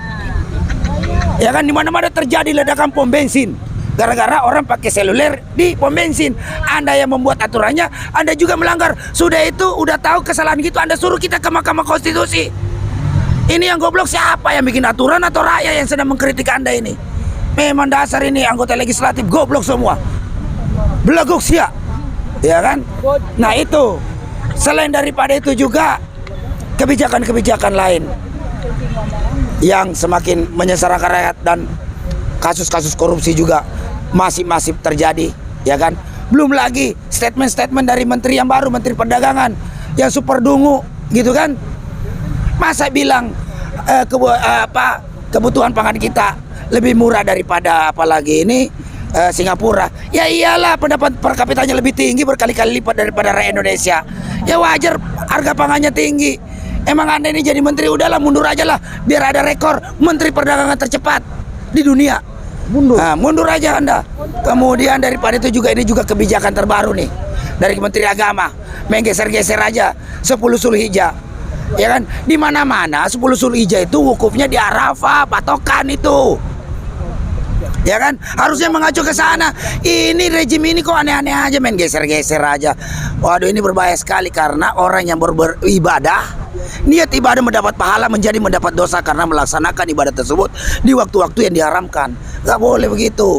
Ya kan, di mana-mana terjadi ledakan pom bensin gara-gara orang pakai seluler di pom bensin. Anda yang membuat aturannya, Anda juga melanggar. Sudah itu udah tahu kesalahan gitu, Anda suruh kita ke Mahkamah Konstitusi. Ini yang goblok siapa, yang bikin aturan atau rakyat yang sedang mengkritik Anda ini? Memang dasar ini anggota legislatif goblok semua, beleguk sia, ya kan? Nah itu, selain daripada itu juga kebijakan-kebijakan lain yang semakin menyengsarakan rakyat, dan kasus-kasus korupsi juga masih terjadi, ya kan? Belum lagi statement-statement dari menteri yang baru, Menteri Perdagangan yang super dungu gitu kan? Masa bilang kebutuhan pangan kita lebih murah daripada apalagi ini Singapura. Ya iyalah, pendapat per kapitanya lebih tinggi berkali-kali lipat daripada rakyat Indonesia. Ya wajar harga pangannya tinggi. Emang Anda ini jadi menteri, udahlah mundur aja lah, biar ada rekor menteri perdagangan tercepat di dunia. Mundur aja Anda. Kemudian daripada itu juga, ini juga kebijakan terbaru nih dari Menteri Agama, menggeser-geser aja 10 Zulhijjah. Ya kan, di mana-mana 10 Zulhijjah itu wukufnya di Arafah, patokan itu. Ya kan, harusnya mengacu ke sana. Ini rejim ini kok aneh-aneh aja, main geser-geser aja. Waduh, ini berbahaya sekali, karena orang yang beribadah, niat ibadah mendapat pahala, menjadi mendapat dosa karena melaksanakan ibadah tersebut di waktu-waktu yang diharamkan. Gak boleh begitu.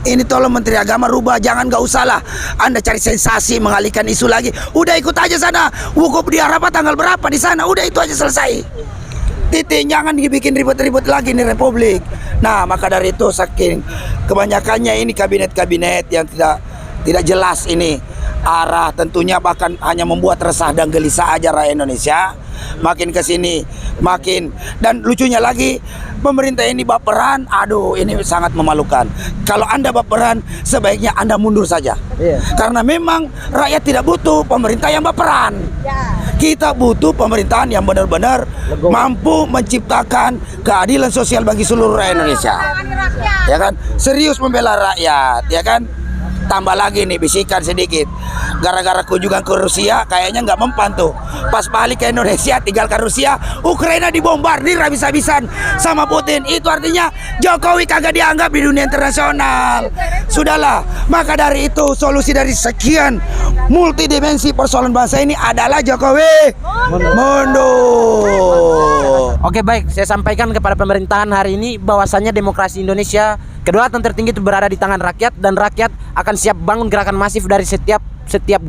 Ini tolong Menteri Agama rubah, jangan, gak usah lah Anda cari sensasi, mengalihkan isu lagi. Udah ikut aja sana, wukuf di Arafah tanggal berapa di sana, udah itu aja selesai. Titik, jangan dibikin ribet-ribet lagi nih Republik. Nah maka dari itu, saking kebanyakannya ini kabinet-kabinet yang tidak jelas ini arah, tentunya bahkan hanya membuat resah dan gelisah aja rakyat Indonesia. Makin kesini makin, dan lucunya lagi pemerintah ini baperan. Aduh, ini sangat memalukan. Kalau Anda baperan, sebaiknya Anda mundur saja. Karena memang rakyat tidak butuh pemerintah yang baperan. Kita butuh pemerintahan yang benar-benar mampu menciptakan keadilan sosial bagi seluruh rakyat Indonesia. Ya kan, serius membela rakyat, ya kan. Tambah lagi nih bisikan sedikit, gara-gara kunjungan ke Rusia kayaknya nggak mempan tuh. Pas balik ke Indonesia, tinggalkan Rusia, Ukraina dibombardir habis-habisan sama Putin. Itu artinya Jokowi kagak dianggap di dunia internasional. Sudahlah, maka dari itu solusi dari sekian multidimensi persoalan bangsa ini adalah Jokowi mundur. Oke, baik, saya sampaikan kepada pemerintahan hari ini bahwasannya demokrasi Indonesia, kedaulatan tertinggi itu berada di tangan rakyat, dan rakyat akan siap bangun gerakan masif dari setiap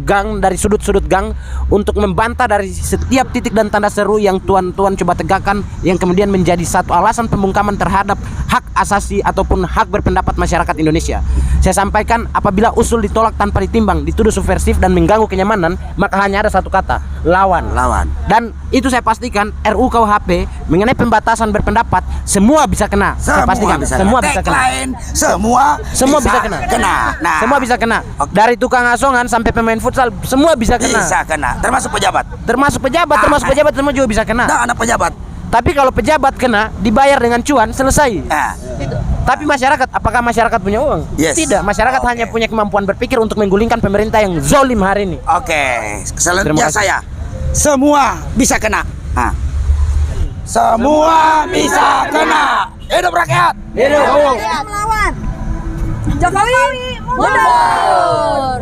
gang, dari sudut-sudut gang, untuk membantah dari setiap titik dan tanda seru yang tuan-tuan coba tegakkan, yang kemudian menjadi satu alasan pembungkaman terhadap hak asasi ataupun hak berpendapat masyarakat Indonesia. Saya sampaikan, apabila usul ditolak tanpa ditimbang, dituduh subversif dan mengganggu kenyamanan, maka hanya ada satu kata, lawan. Dan itu saya pastikan RUU KUHP mengenai pembatasan berpendapat semua bisa kena. Saya pastikan semua bisa kena. Semua bisa kena. Nah, semua bisa kena. Dari tukang asongan sampai pemain futsal, semua bisa kena. Bisa kena, termasuk pejabat. Termasuk pejabat semua juga bisa kena. Nah, anak pejabat. Tapi kalau pejabat kena, dibayar dengan cuan, selesai. Tapi masyarakat, apakah masyarakat punya uang? Yes. Tidak, masyarakat Oke. hanya punya kemampuan berpikir untuk menggulingkan pemerintah yang zolim hari ini. Oke, Terima selanjutnya kasih. saya. Semua bisa kena. Nah. Semua bisa kena. Hidup rakyat. Melawan Jokowi mundur.